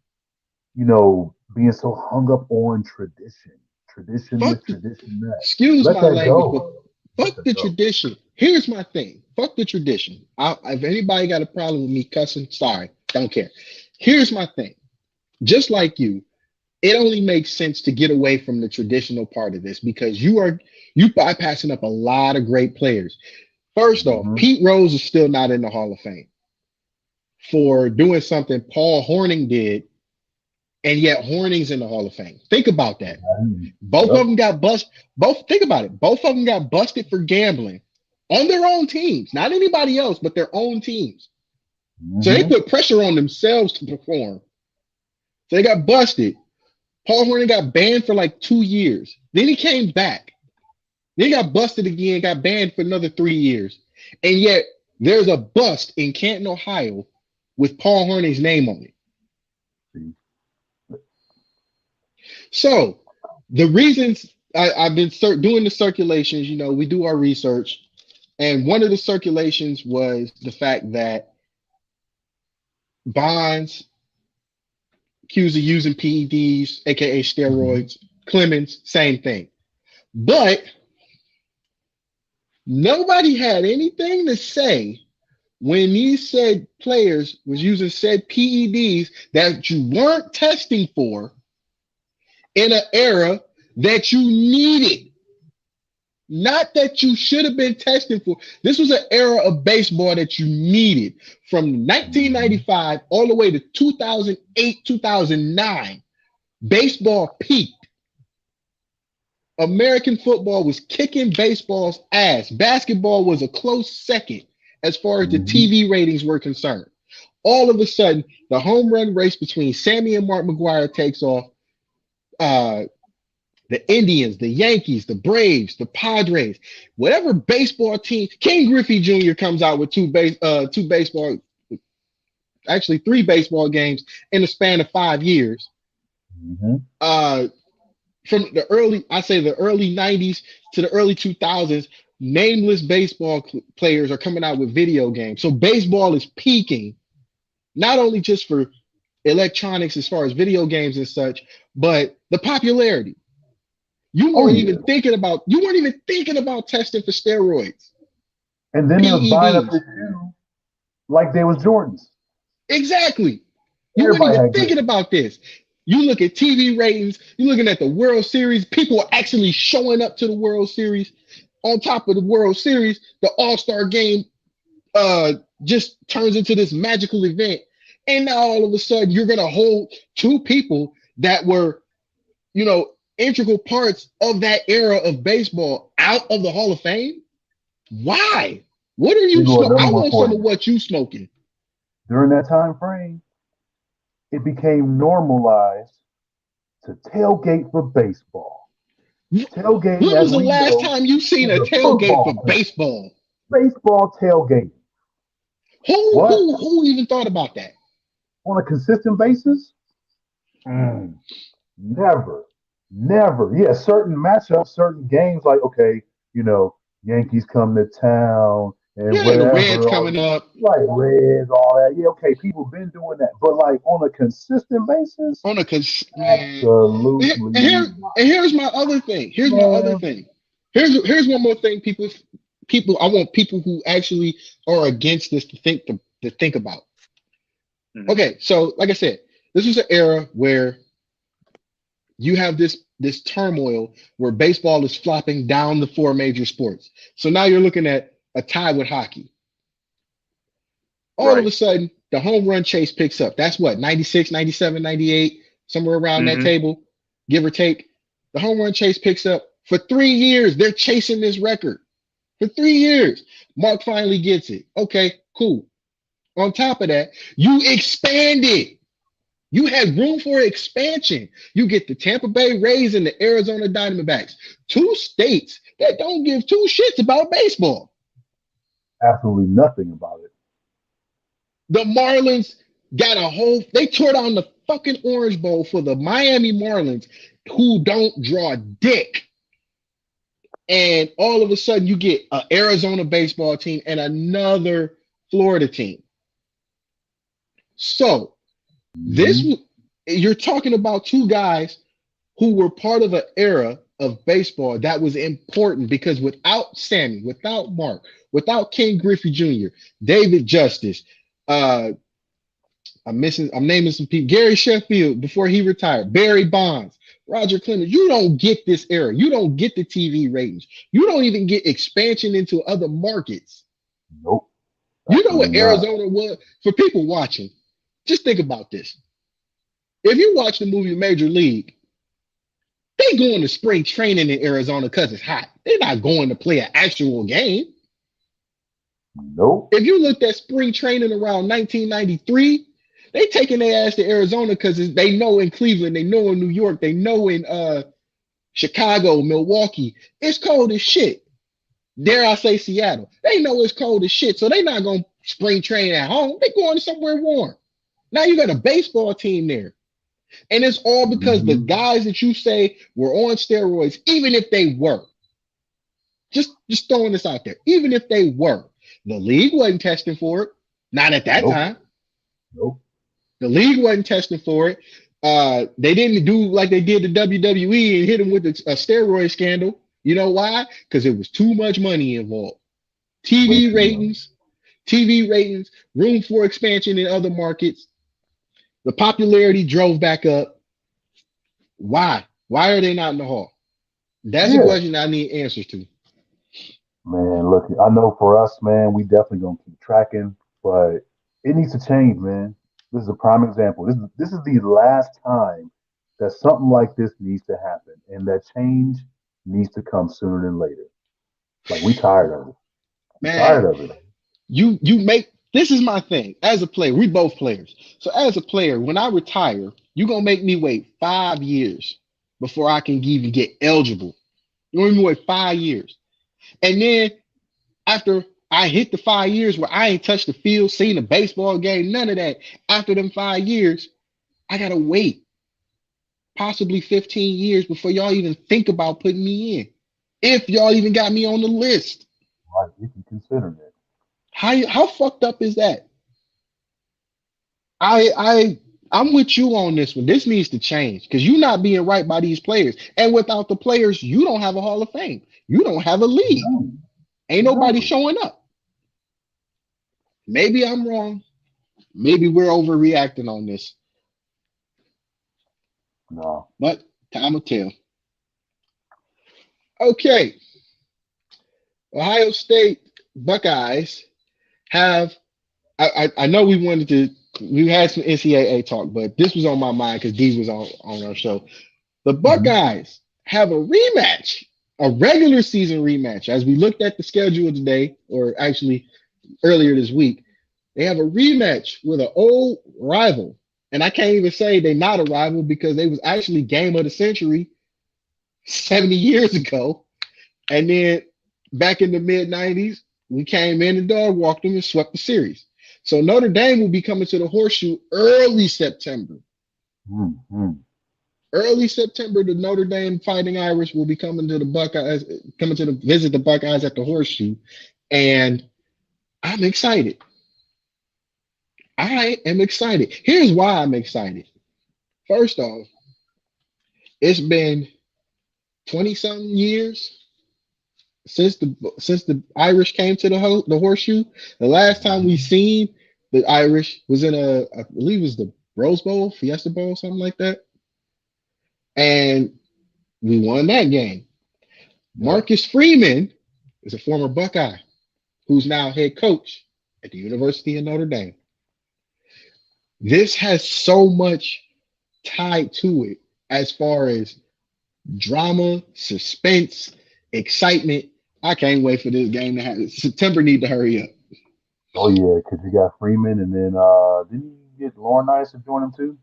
being so hung up on tradition Fuck this, the, tradition that. excuse Let my that language, but go. Let fuck that the go. tradition. Here's my thing. Fuck the tradition. If anybody got a problem with me cussing, sorry, don't care. Here's my thing. Just like it only makes sense to get away from the traditional part of this because you bypassing up a lot of great players. First off, Hmm. Pete Rose is still not in the Hall of Fame for doing something Paul Horning did, and yet Horning's in the Hall of Fame. Think about that. Both of Yep. them got bust. Think about it. Both of them got busted for gambling on their own teams, not anybody else, but their own teams. So they Hmm. put pressure on themselves to perform. So they got busted. Paul Horning got banned for like 2 years. Then he came back. Then he got busted again, got banned for another 3 years. And yet there's a bust in Canton, Ohio with Paul Horning's name on it. See, So the reasons I've been doing the circulations, we do our research. And one of the circulations was the fact that Bonds accused of using PEDs, aka mhm. steroids. Clemens, same thing. But nobody had anything to say when these said players was using said PEDs that you weren't testing for in an era that you needed. Not that you should have been testing for. This was an era of baseball that you needed from Mhm. 1995 all the way to 2008, 2009. Baseball peaked. American football was kicking baseball's ass. Basketball was a close second as far as the Mm-hmm. TV ratings were concerned. All of a sudden, the home run race between Sammy and Mark McGwire takes off. Uh, the Indians, the Yankees, the Braves, the Padres, whatever baseball team, King Griffey Jr. comes out with two baseball, actually three baseball games in the span of 5 years. Mm-hmm. From the early, I say the early 90s to the early 2000s, nameless baseball players are coming out with video games. So baseball is peaking, not only just for electronics as far as video games and such, but the popularity. You Oh weren't yeah. even thinking about testing for steroids, And then they was buying up PEDs. the shoe like they was Jordans. Exactly. You weren't Everybody even had good. thinking about this. You look at TV ratings, you're looking at the World Series, people are actually showing up to the World Series. On top of the World Series, the All-Star game just turns into this magical event. And now all of a sudden you're gonna hold two people that were, integral parts of that era of baseball out of the Hall of Fame? Why? What are Here you go smoking? another I one want for some of you. what you smoking. During that time frame, it became normalized to tailgate for baseball. When Tailgating, as was the we last know, time you seen is a a tailgate for football thing. baseball? Baseball tailgating. Who What? who who even thought about that? On a consistent basis? Never. Never. Yeah, certain matchups, certain games, like, okay, you know, Yankees come to town and Yeah, the Reds whatever, coming up like Reds, all that. Yeah, okay, people been doing that. But like on a consistent basis, on a man. absolutely not. And here's my other thing. Here's my other Man, thing. Here's one more thing. People. I want people who actually are against this to think about. Mhm. Okay, so like I said, this was an era where you have this turmoil where baseball is flopping down the four major sports. So now you're looking at a tie with hockey. All of Right. a sudden, the home run chase picks up. That's what, 96, 97, 98, somewhere around that Hmm. table, give or take. The home run chase picks up. For 3 years, they're chasing this record. For 3 years. Mark finally gets it. Okay, cool. On top of that, you expand it. You had room for expansion. You get the Tampa Bay Rays and the Arizona Diamondbacks, two states that don't give two shits about baseball. absolutely nothing about it. The Marlins got they tore down the fucking Orange Bowl for the Miami Marlins, who don't draw dick. And all of a sudden, you get an Arizona baseball team and another Florida team. So this Mhm. you're talking about two guys who were part of an era of baseball that was important because without Sammy, without Mark, without King Griffey Jr., David Justice, uh, I'm naming some people. Gary Sheffield before he retired, Barry Bonds, Roger Clemens. You don't get this era. You don't get the TV ratings. You don't even get expansion into other markets. Nope, You know absolutely what not. Arizona was for people watching. Just think about this. If you watch the movie Major League, they going to spring training in Arizona because it's hot. They're not going to play an actual game. Nope. If you looked at spring training around 1993, they taking their ass to Arizona because they know in Cleveland, they know in New York, they know in Chicago, Milwaukee, it's cold as shit. Dare I say Seattle? They know it's cold as shit, so they not gonna spring train at home. They going somewhere warm. Now you got a baseball team there, and it's all because the Mhm. guys that you say were on steroids, even if they were, just throwing this out there, even if they were, the league wasn't testing for it. Not at that Nope. time. Nope. The league wasn't testing for it. They didn't do like they did the WWE and hit them with a steroid scandal. You know why? Because it was too much money involved. Way TV too much. ratings, TV ratings, room for expansion in other markets. The popularity drove back up. Why? Why are they not in the hall? That's a Yeah. question I need answers to. Man, look, I know for us, man, we definitely gonna keep tracking, but it needs to change, man. This is a prime example. This is the last time that something like this needs to happen, and that change needs to come sooner than later. Like we tired of it. We Man, tired of it. you make this is my thing as a player. We both players. So as a player, when I retire, you gonna make me wait 5 years before I can even get eligible. You want me to wait 5 years. And then after I hit the 5 years where I ain't touched the field, seen a baseball game, none of that. After them 5 years, I gotta wait possibly 15 years before y'all even think about putting me in. If y'all even got me on the list. Right, if you consider that. How fucked up is that? I'm with you on this one. This needs to change because you're not being right by these players. And without the players, you don't have a Hall of Fame. You don't have a league. Ain't nobody Exactly. showing up. Maybe I'm wrong. Maybe we're overreacting on this. No. But time will tell. Okay. Ohio State Buckeyes have I know we had some NCAA talk, but this was on my mind because Dee was on our show. The Buckeyes have a rematch, a regular season rematch. As we looked at the schedule today, or actually earlier this week, they have a rematch with an old rival. And I can't even say they're not a rival because they was actually game of the century 70 years ago. And then back in the mid 90s, we came in and dog walked them and swept the series. So Notre Dame will be coming to the Horseshoe early September. Mm-hmm. Early September, the Notre Dame Fighting Irish will be coming to the Buckeyes, visit the Buckeyes at the Horseshoe, and I'm excited. I am excited. Here's why I'm excited. First off, it's been 20 something years since the Irish came to the Horseshoe. The last time we seen the Irish was in I believe it was the Rose Bowl, Fiesta Bowl, something like that, and we won that game. Marcus Freeman is a former Buckeye who's now head coach at the University of Notre Dame. This has so much tied to it as far as drama, suspense, excitement. I can't wait for this game to happen. September need to hurry up. Oh yeah, because you got Freeman, and then didn't you get Lauren Nice to join him too?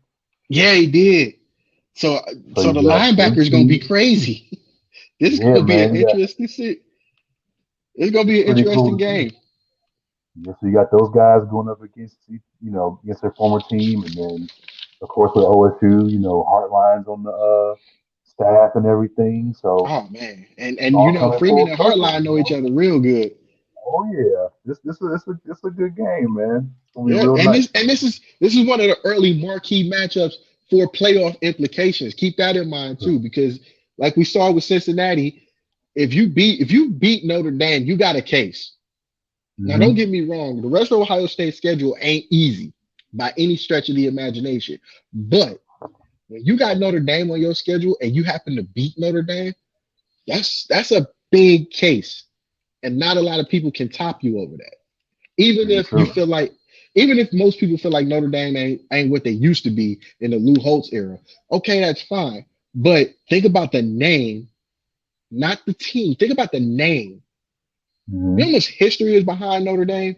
Yeah, he did. So, So so you the got linebacker is gonna be JT. crazy. This is Yeah, gonna be an man, you got interesting. It's gonna be an pretty interesting cool too. game. Yeah, so you got those guys going up against against their former team, and then of course with OSU, Heartlines on the staff and everything. So Oh man, and it's and you all know coming Freeman full and circle, Hartline know each other real good. Oh yeah, this a good game, man. It's gonna be Yeah, real and nice. this is one of the early marquee matchups for playoff implications. Keep that in mind too, because like we saw with Cincinnati, if you beat Notre Dame, you got a case. Now, don't Mm-hmm. get me wrong, the rest of Ohio State's schedule ain't easy by any stretch of the imagination. But when you got Notre Dame on your schedule and you happen to beat Notre Dame, that's a big case, and not a lot of people can top you over that. Even Very if you true. feel like, even if most people feel like Notre Dame ain't what they used to be in the Lou Holtz era, okay, that's fine. But think about the name, not the team. Think about the name. You know Mm-hmm. how much history is behind Notre Dame?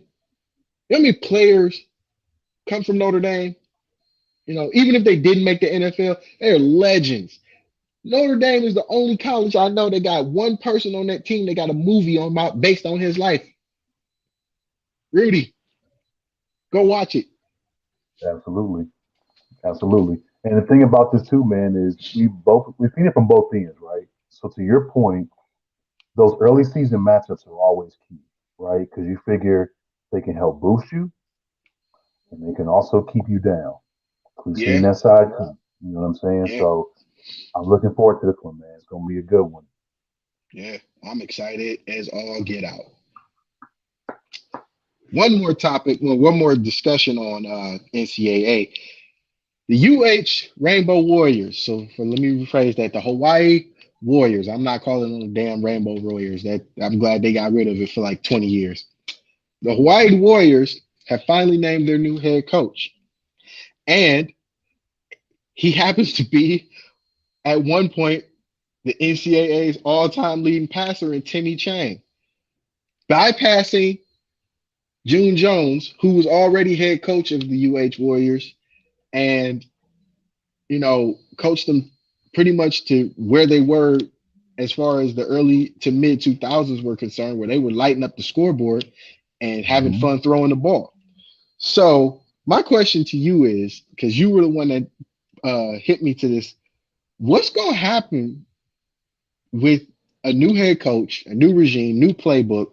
You know how many players come from Notre Dame? Even if they didn't make the NFL, they're legends. Notre Dame is the only college I know that got one person on that team that got a movie based on his life. Rudy, go watch it. Absolutely, absolutely. And the thing about this too, man, is we've seen it from both ends, right? So to your point, those early season matchups are always key, right? Because you figure they can help boost you, and they can also keep you down. We've seen Yeah, that side too. You know what I'm saying? yeah, So I'm looking forward to this one, man. It's gonna be a good one. yeah. I'm excited as all get out. One more topic, well, one more discussion on NCAA. The UH Rainbow Warriors. Let me rephrase that. The Hawaii Warriors. I'm not calling them the damn Rainbow Warriors. That I'm glad they got rid of it for like 20 years. The Hawaii Warriors have finally named their new head coach. And he happens to be at one point the NCAA's all-time leading passer in Timmy Chang, bypassing June Jones, who was already head coach of the UH Warriors, and coached them pretty much to where they were as far as the early to mid 2000s were concerned, where they were lighting up the scoreboard and having Mm-hmm. fun throwing the ball. So my question to you is, because you were the one that hit me to this, what's going to happen with a new head coach, a new regime, new playbook?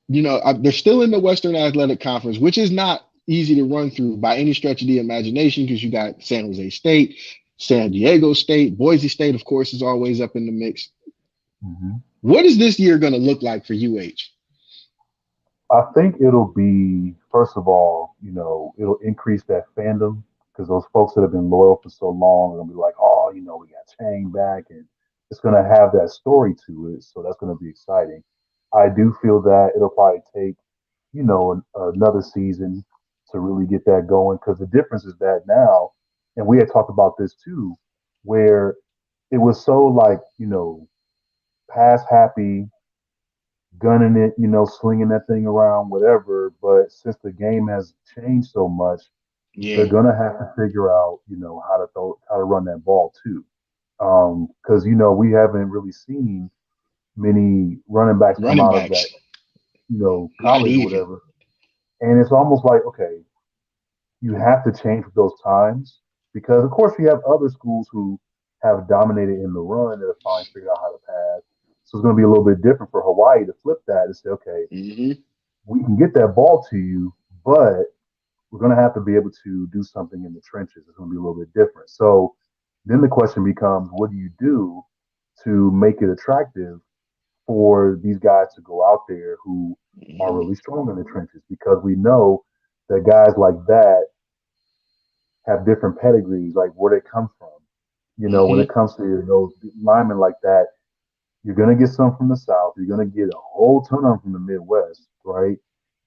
They're still in the Western Athletic Conference, which is not easy to run through by any stretch of the imagination, because you got San Jose State, San Diego State, Boise State, of course, is always up in the mix. Mm-hmm. What is this year going to look like for UH? I think it'll be, first of all, it'll increase that fandom because those folks that have been loyal for so long are going to be like, oh, we got Chang back, and it's going to have that story to it. So that's going to be exciting. I do feel that it'll probably take, another season to really get that going, because the difference is that now, and we had talked about this too, where it was so like, pass happy, gunning it, slinging that thing around, whatever. But since the game has changed so much, they're Yeah, gonna have to figure out, how to run that ball too. Because we haven't really seen many running backs come running out of that, backs, not college or even. whatever. And it's almost like, okay, you have to change with those times, because of course you have other schools who have dominated in the run that have finally figured out how to pass. So it's going to be a little bit different for Hawaii to flip that and say, okay, Mm-hmm. we can get that ball to you, but we're going to have to be able to do something in the trenches. It's going to be a little bit different. So then the question becomes, what do you do to make it attractive for these guys to go out there who are Mm-hmm. really strong in the trenches? Because we know that guys like that have different pedigrees, like where they come from. When it Mm-hmm. comes to those linemen like that, you're gonna get some from the South. You're gonna get a whole ton of them from the Midwest, right?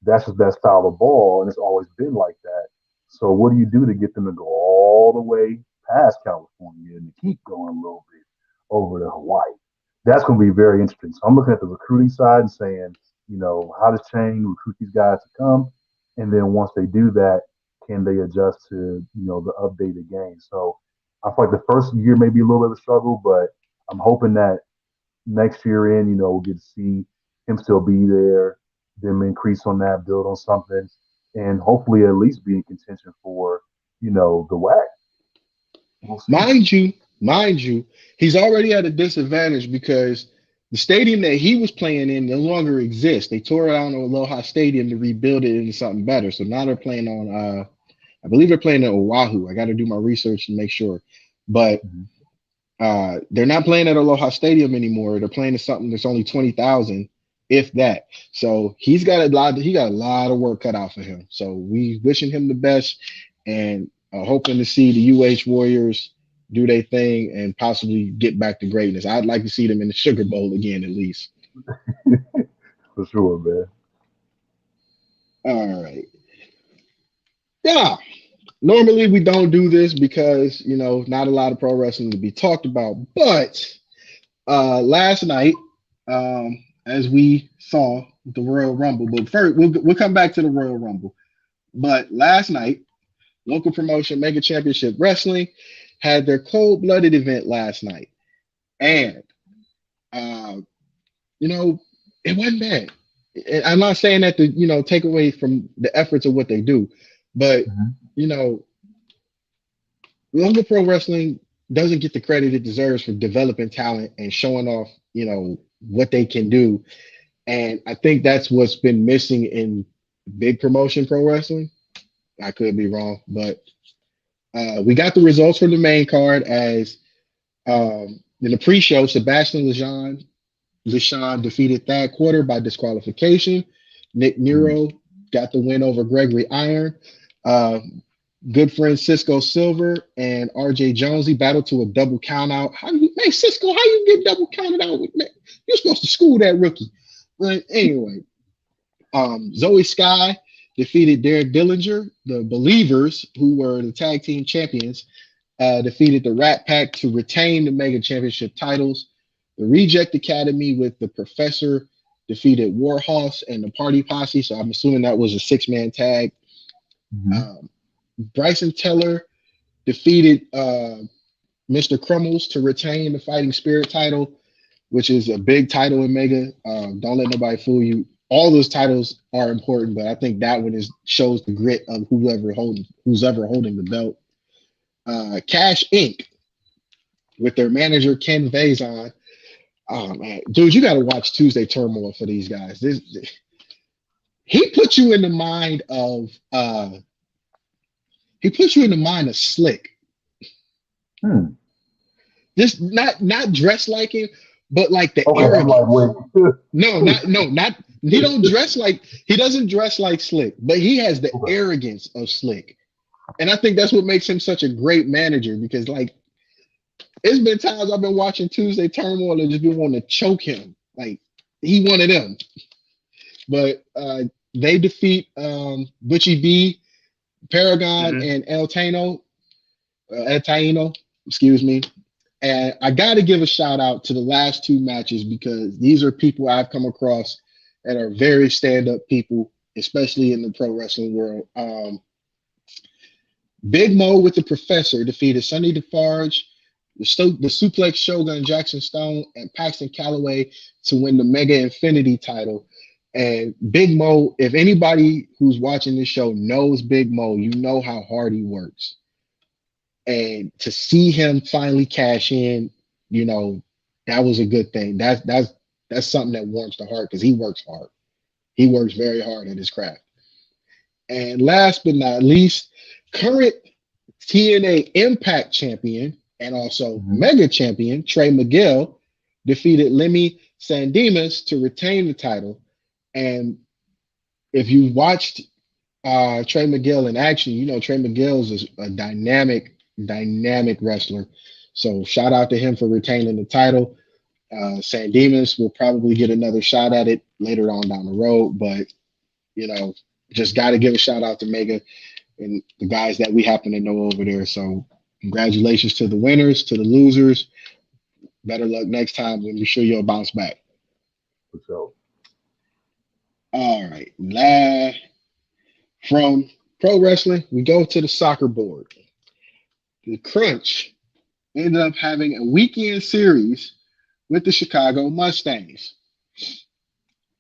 That's just that style of ball, and it's always been like that. So what do you do to get them to go all the way past California and to keep going a little bit over to Hawaii? That's going to be very interesting. So I'm looking at the recruiting side and saying, how does Chang recruit these guys to come? And then once they do that, can they adjust to, the updated game? So I feel like the first year may be a little bit of a struggle, but I'm hoping that next year in, we'll get to see him still be there, them increase on that, build on something, and hopefully at least be in contention for, the WAC. We'll see. Mind you, mind you, he's already at a disadvantage because the stadium that he was playing in no longer exists. They tore down Aloha Stadium to rebuild it into something better. So now they're playing on, I believe they're playing in Oahu. I got to do my research to make sure, but Mm-hmm. they're not playing at Aloha Stadium anymore. They're playing at something that's only 20,000, if that. So he's got a lot. He got a lot of work cut out for him. So we wishing him the best, and hoping to see the UH Warriors do their thing and possibly get back to greatness. I'd like to see them in the Sugar Bowl again, at least. For sure, man. All right. Yeah. Normally we don't do this because not a lot of pro wrestling to be talked about, but last night, as we saw the Royal Rumble, but first we'll come back to the Royal Rumble. But last night, local promotion Mega Championship Wrestling had their cold-blooded event last night, and uh, you know it wasn't bad. I'm not saying that to take away from the efforts of what they do, but Mm-hmm. you know local pro wrestling doesn't get the credit it deserves for developing talent and showing off what they can do. And I think that's what's been missing in big promotion pro wrestling. I could be wrong, but we got the results from the main card as in the pre-show, Sebastian Lejean defeated Thad Quarter by disqualification. Nick Nero got the win over Gregory Iron. Uh, good friend Cisco Silver and RJ Jonesy battled to a double count out. Hey Cisco, how you get double counted out with that? You're supposed to school that rookie. But anyway, Zoe Sky defeated Derek Dillinger, the Believers, who were the tag team champions, defeated the Rat Pack to retain the Mega Championship titles. The Reject Academy with the Professor defeated Warhorse and the Party Posse. So I'm assuming that was a 6-man tag. Bryson Teller defeated Mr. Crummels to retain the Fighting Spirit title, which is a big title in Mega. Don't let nobody fool you. All those titles are important, but I think that one shows the grit of who's ever holding the belt. Cash Inc. with their manager Ken Vazon. Oh man, dude, you got to watch Tuesday Turmoil for these guys. He puts you in the mind of Slick. Just not dressed like him, but like the arrogance. Not he doesn't dress like Slick, but he has the arrogance of Slick. And I think that's what makes him such a great manager, because like it's been times I've been watching Tuesday Turmoil and just been wanting to choke him. Like he one of them. But they defeat Butchie B, Paragon, and El Taino, excuse me. And I got to give a shout out to the last 2 matches, because these are people I've come across that are very stand-up people, especially in the pro wrestling world. Big Mo with the Professor defeated Sonny DeFarge, the Suplex Shogun Jackson Stone, and Paxton Calloway to win the Mega Infinity title. And Big Mo, if anybody who's watching this show knows Big Mo, you know how hard he works. And to see him finally cash in, you know, that was a good thing. That's something that warms the heart, because he works hard. He works very hard at his craft. And last but not least, current TNA Impact champion and also Mega champion Trey Miguel defeated Lemmy Sandemus to retain the title. And if you watched Trey Miguel in action, you know Trey Miguel is a dynamic wrestler. So shout out to him for retaining the title. Sandemus will probably get another shot at it later on down the road, but you know, just got to give a shout out to Mega and the guys that we happen to know over there. So congratulations to the winners, to the losers. Better luck next time, when we're sure you'll bounce back. For sure. All right. Now, from pro wrestling, we go to the soccer board. The Crunch ended up having a weekend series with the Chicago Mustangs.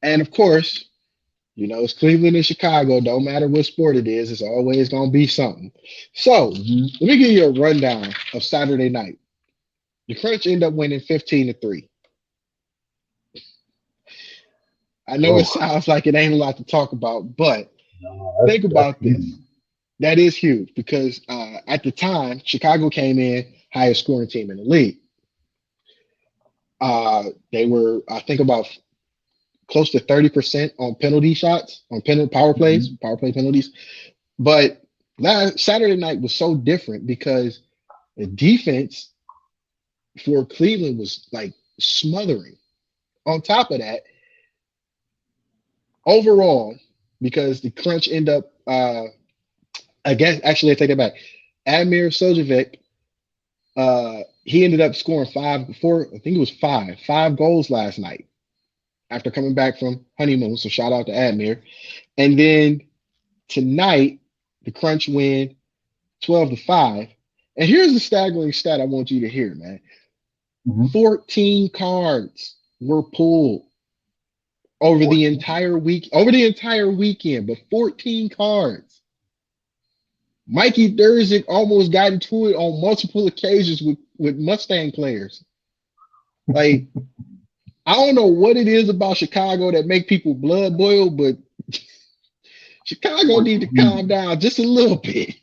And of course, you know, it's Cleveland and Chicago. Don't matter what sport it is, it's always going to be something. So let me give you a rundown of Saturday night. The Crunch ended up winning 15-3. I know it sounds like it ain't a lot to talk about, but think about this. That is huge, because at the time, Chicago came in highest scoring team in the league. They were, I think, about close to 30% on penalty shots, on power play penalties. But Saturday night was so different, because the defense for Cleveland was like smothering. On top of that, overall, because the Crunch end up, I take that back. Admir Sojovic, he ended up scoring 5 goals last night after coming back from honeymoon. So shout out to Admir. And then tonight, the Crunch win 12-5. And here's the staggering stat I want you to hear, man. 14 cards were pulled over the entire weekend, but 14 cards. Mikey Durzik almost got into it on multiple occasions with Mustang players. Like, I don't know what it is about Chicago that make people blood boil, but Chicago need to calm down just a little bit.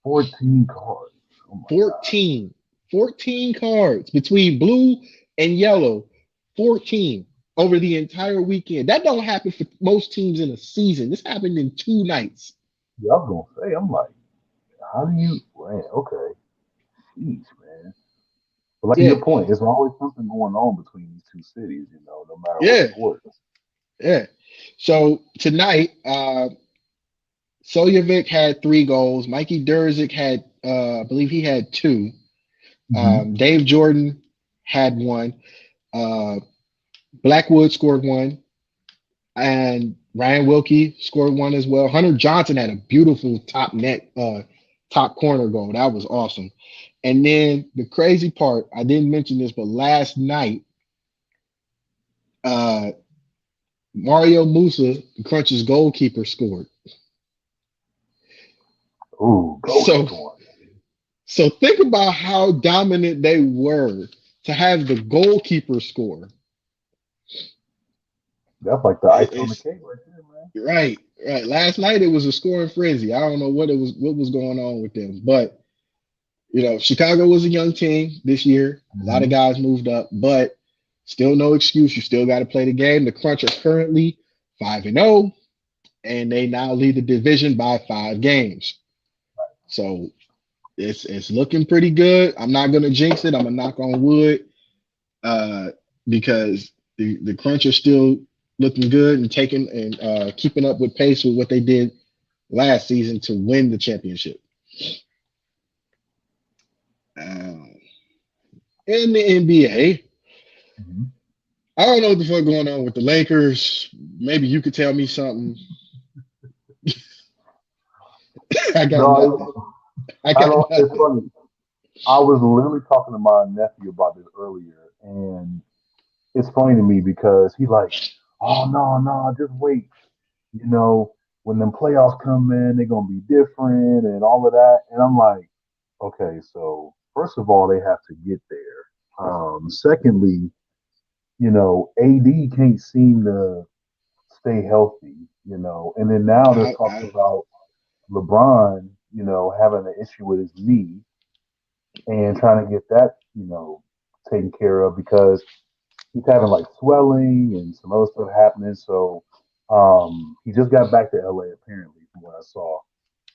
14 cards. Oh 14 cards between blue and yellow. 14 over the entire weekend. That don't happen for most teams in a season. This happened in 2 nights. Yeah, I was gonna say, I'm like, how do you? Man, okay, jeez, man. But like your point, there's always something going on between these 2 cities, you know, no matter what sport. Yeah. So tonight, Soljovic had 3 goals. Mikey Durzic had, I believe he had 2. Mm-hmm. Dave Jordan had 1. Uh, Blackwood scored 1. And Ryan Wilkie scored 1 as well. Hunter Johnson had a beautiful top corner goal. That was awesome. And then the crazy part, I didn't mention this, but last night, uh, Mario Musa, the Crunch's goalkeeper, scored. Ooh, So, scoring. so think about how dominant they were to have the goalkeeper score. That's like the icing on the It's cake right there, man. right, right. Last night it was a scoring frenzy. I don't know what was going on with them, but Chicago was a young team this year. A lot of Mm-hmm. guys moved up, but still no excuse. You still got to play the game. The Crunch are currently 5-0, and they now lead the division by 5 games. So it's looking pretty good. I'm not gonna jinx it. I'm gonna knock on wood, uh, because the Crunch are still looking good and taking and keeping up with pace with what they did last season to win the championship. Uh, in the NBA, Mm-hmm. I don't know what the fuck going on with the Lakers. Maybe you could tell me something. I got nothing. No, I I got don't. It's nothing. funny. I was literally talking to my nephew about this earlier, and it's funny to me because he's like, "Oh no, no, just wait. You know, when them playoffs come in, they're gonna be different and all of that." And I'm like, "Okay, so first of all, they have to get there. Secondly, AD can't seem to stay healthy. And then now there's talks I about LeBron, having an issue with his knee and trying to get that, taken care of because he's having like swelling and some other stuff happening. So he just got back to LA apparently from what I saw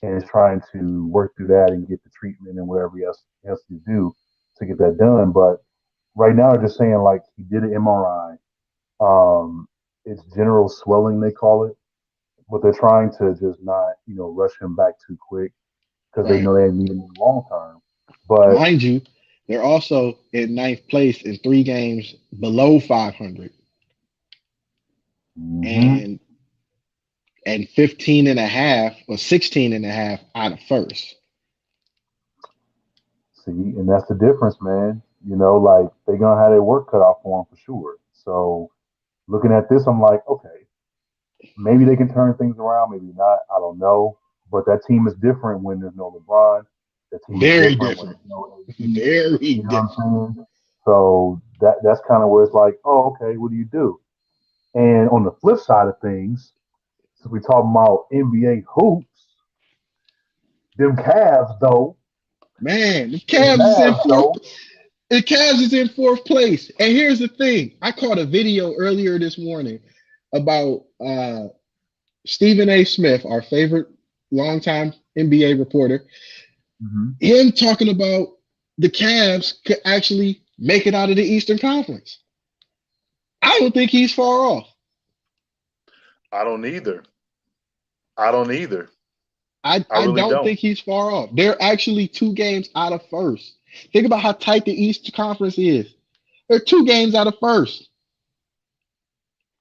and is trying to work through that and get the treatment and whatever he has to do to get that done. But right now they're just saying like he did an MRI. It's general swelling they call it, but they're trying to just not, rush him back too quick because they right. know they need him long term. But Mind you, they're also in ninth place in 3 games below 500 mhm, and 15 and a half or 16 and a half out of first. see, and that's the difference, man. Like they're gonna have their work cut out for them for sure. So looking at this, I'm like, okay, maybe they can turn things around, maybe not. I don't know. But that team is different when there's no LeBron. That team is Very different when different. there's no AD. Very You know what different. I'm saying? So that's kind of where it's like, oh, okay, what do you do? And on the flip side of things, since we talking about NBA hoops, them Cavs though, Man, the them Cavs is in Mavs fourth. though. The Cavs is in fourth place. And here's the thing. I caught a video earlier this morning about Stephen A. Smith, our favorite longtime NBA reporter, Hmm. him talking about the Cavs could actually make it out of the Eastern Conference. I don't think he's far off. I don't either. I don't either. I, I I really don't don't. think he's far off. They're actually 2 games out of first. Think about how tight the East Conference is. They're 2 games out of first.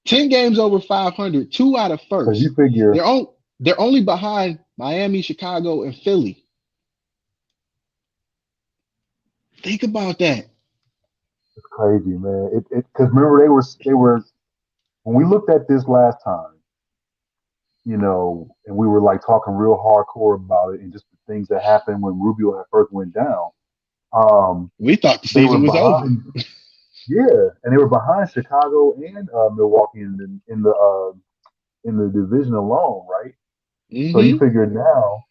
10 games over 500, 2 out of Because you first. figure They're on, they're only behind Miami, Chicago, and Philly. Think about that. it's crazy, man. It because remember they were when we looked at this last time, and we were like talking real hardcore about it and just the things that happened when Rubio had first went down. Um, We thought the they were season was over. behind, yeah, and they were behind Chicago and Milwaukee in the division alone, right? So you Hmm. figure now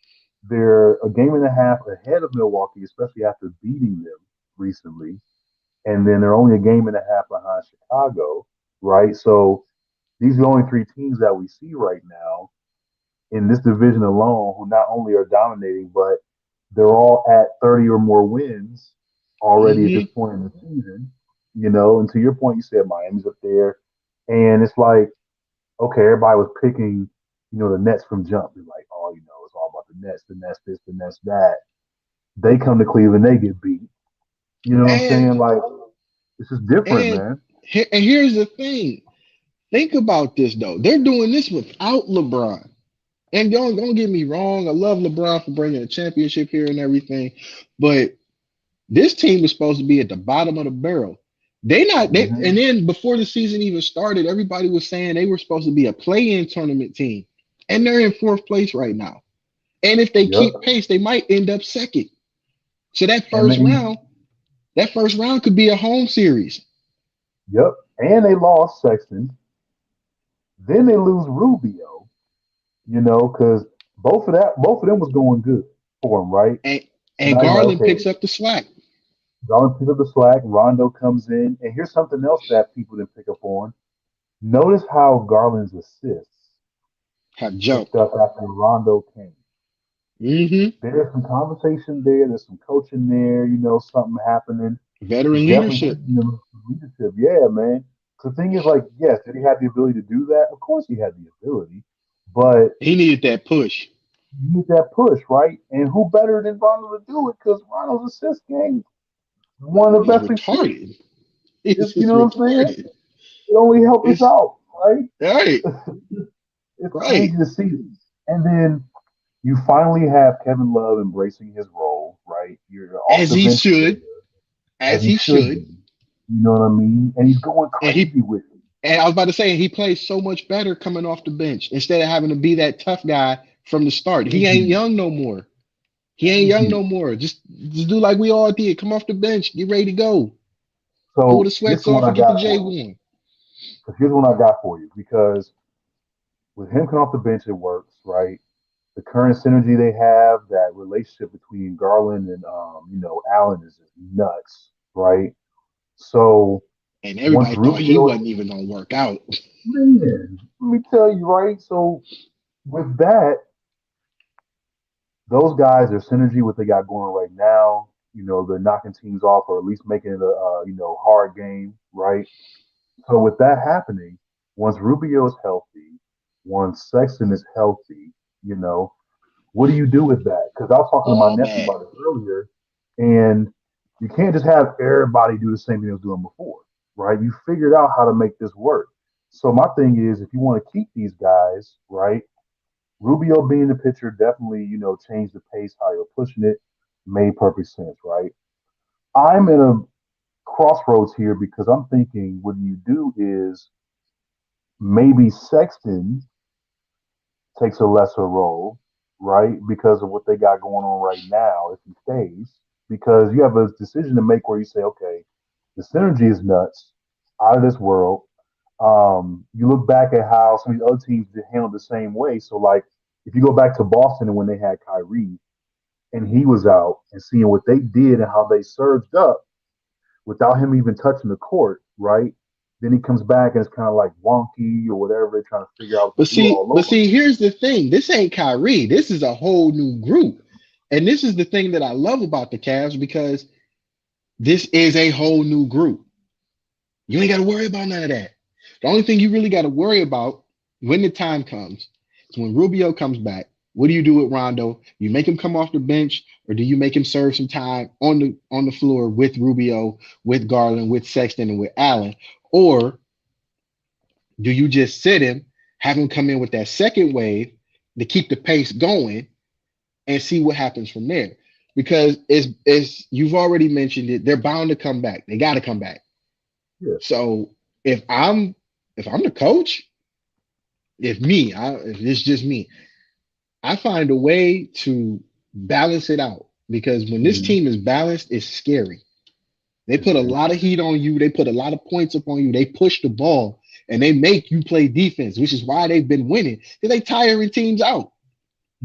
they're a game and a half ahead of Milwaukee, especially after beating them recently, and then they're only a game and a half behind Chicago, right? So these are the only 3 teams that we see right now in this division alone who not only are dominating, but they're all at 30 or more wins already at this Hmm. point in the season. And to your point, you said Miami's up there, and it's like, okay, everybody was picking, the Nets from jump. They're like, oh, finesse this, finesse that. They come to Cleveland, they get beat. You know what I'm And saying? Like, this is different, and man. and here's the thing. Think about this though. They're doing this without LeBron. And don't get me wrong. I love LeBron for bringing a championship here and everything, but this team was supposed to be at the bottom of the barrel. They not they Hmm. and then before the season even started, everybody was saying they were supposed to be a play-in tournament team, and they're in fourth place right now. And if they Yep. keep pace, they might end up second. So And then, that first round could be a home series. yep. And they lost Sexton. Then they lose Rubio, because both of them was going good for him, right? And So and now you're like, Garland okay, picks up the slack. Garland picks up the slack, Rondo comes in, and here's something else that people didn't pick up on. Notice how Garland's assists Have jumped. picked up after Rondo came. Mm-hmm. There's some conversation there. There's some coaching there. Something happening. Veteran It's definitely leadership. leadership. Yeah, man. 'Cause the thing is, like, yes, did he have the ability to do that? Of course, he had the ability, but He needed that push. you need that push, right? And who better than Rondo to do it? Because Rondo's assist game is one of the It's best we've seen. retarded. It's You just know what I'm saying? retarded. It only helped us It's out, right? right, It's right. crazy to see. And then you finally have Kevin Love embracing his role, right? You're off As the he bench player, should, as as he he should should. be. You know what I mean? And he's going And he crazy with it. and I was about to say he plays so much better coming off the bench instead of having to be that tough guy from the start. He Thank ain't you. young no more. He ain't Thank young you. no more. Just do like we all did. Come off the bench, get ready to go. Pull the So this sweats is what off I and get the got J for you. one. Because here's what I got for you. Because with him coming off the bench, it works, right? The current synergy they have, that relationship between Garland and Allen is just nuts, right? So And once everybody thought he Rubio, wasn't even gonna work out. man, let me tell you, right? So with that, those guys, their synergy, what they got going right now, they're knocking teams off or at least making it a hard game, right? So with that happening, once Rubio is healthy, once Sexton is healthy, you know, what do you do with that? Because I was talking to my All nephew bad. about this earlier, and you can't just have everybody do the same thing they was doing before, right? You figured out how to make this work. So my thing is, if you want to keep these guys, right, Rubio being the pitcher definitely, changed the pace, how you're pushing it, made perfect sense, right? I'm in a crossroads here because I'm thinking what you do is maybe Sexton takes a lesser role, right? Because of what they got going on right now, if he stays. Because you have a decision to make where you say, okay, the synergy is nuts, out of this world. You look back at how some of these other teams did handle the same way. So, like, if you go back to Boston and when they had Kyrie and he was out and seeing what they did and how they surged up without him even touching the court, right? Then he comes back and it's kind of like wonky or whatever. They're trying to figure out what to do all But over see, again. here's the thing. This ain't Kyrie. This is a whole new group. And this is the thing that I love about the Cavs because this is a whole new group. You ain't got to worry about none of that. The only thing you really got to worry about when the time comes is when Rubio comes back. What do you do with Rondo? You make him come off the bench, or do you make him serve some time on the floor with Rubio, with Garland, with Sexton, and with Allen? Or do you just sit him, have him come in with that second wave to keep the pace going, and see what happens from there? Because it's you've already mentioned it, they're bound to come back. They got to come back. Yeah. So if I'm if I'm the coach, if it's just me, I find a way to balance it out because when this Mm-hmm. team is balanced, it's scary. They It put a is. lot of heat on you. They put a lot of points up on you. They push the ball and they make you play defense, which is why they've been winning. Because they tiring teams out.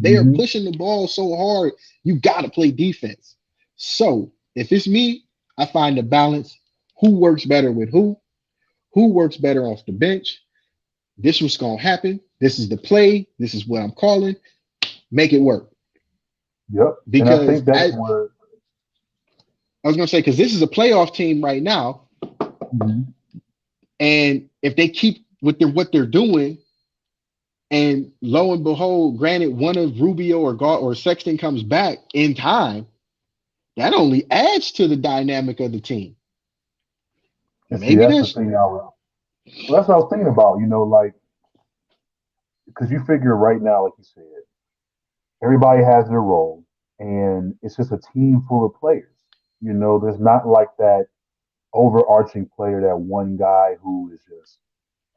They are Mm-hmm. pushing the ball so hard. You got to play defense. So if it's me, I find the balance. Who works better with who? Who works better off the bench? This was gonna happen. This is the play. This is what I'm calling. Make it work. Yep. And I Because think that's where. I was gonna say, because this is a playoff team right now, Mhm. and if they keep with what they're doing, And lo and behold, granted, one of Rubio or Sexton comes back in time, that only adds to the dynamic of the team. And see, Maybe that's the there's thing that's what I was thinking about, like, because you figure right now, like you said, everybody has their role, and it's just a team full of players. There's not like that overarching player, that one guy who is just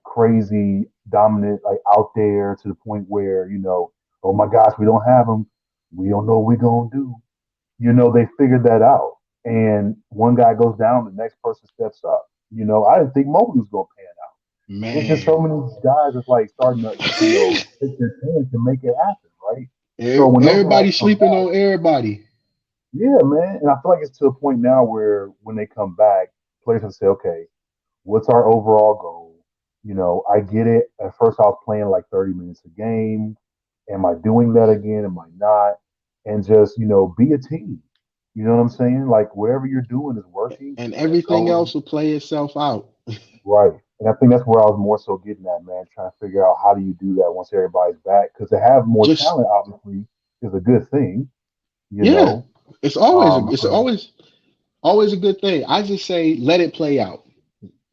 crazy dominant, like out there to the point where, oh my gosh, we don't have him. We don't know what we're going to do. They figured that out. And one guy goes down, the next person steps up. I didn't think Mobley was going to pan out. It's just man. so many guys that's like starting to, take their chance to make it happen, right? So when those guys Everybody come sleeping back, on everybody. yeah, man. And I feel like it's to a point now where when they come back, players will say, okay, what's our overall goal? I get it. At first, I was playing like 30 minutes a game. Am I doing that again? Am I not? And just, be a team. You know what I'm saying? Like whatever you're doing is working. And Keep it everything going. else will play itself out. Right. And I think that's where I was more so getting at, man, trying to figure out how do you do that once everybody's back? Because to have more Just talent, obviously, is a good thing, you yeah. know. It's always a, it's So, always a good thing. I just say let it play out.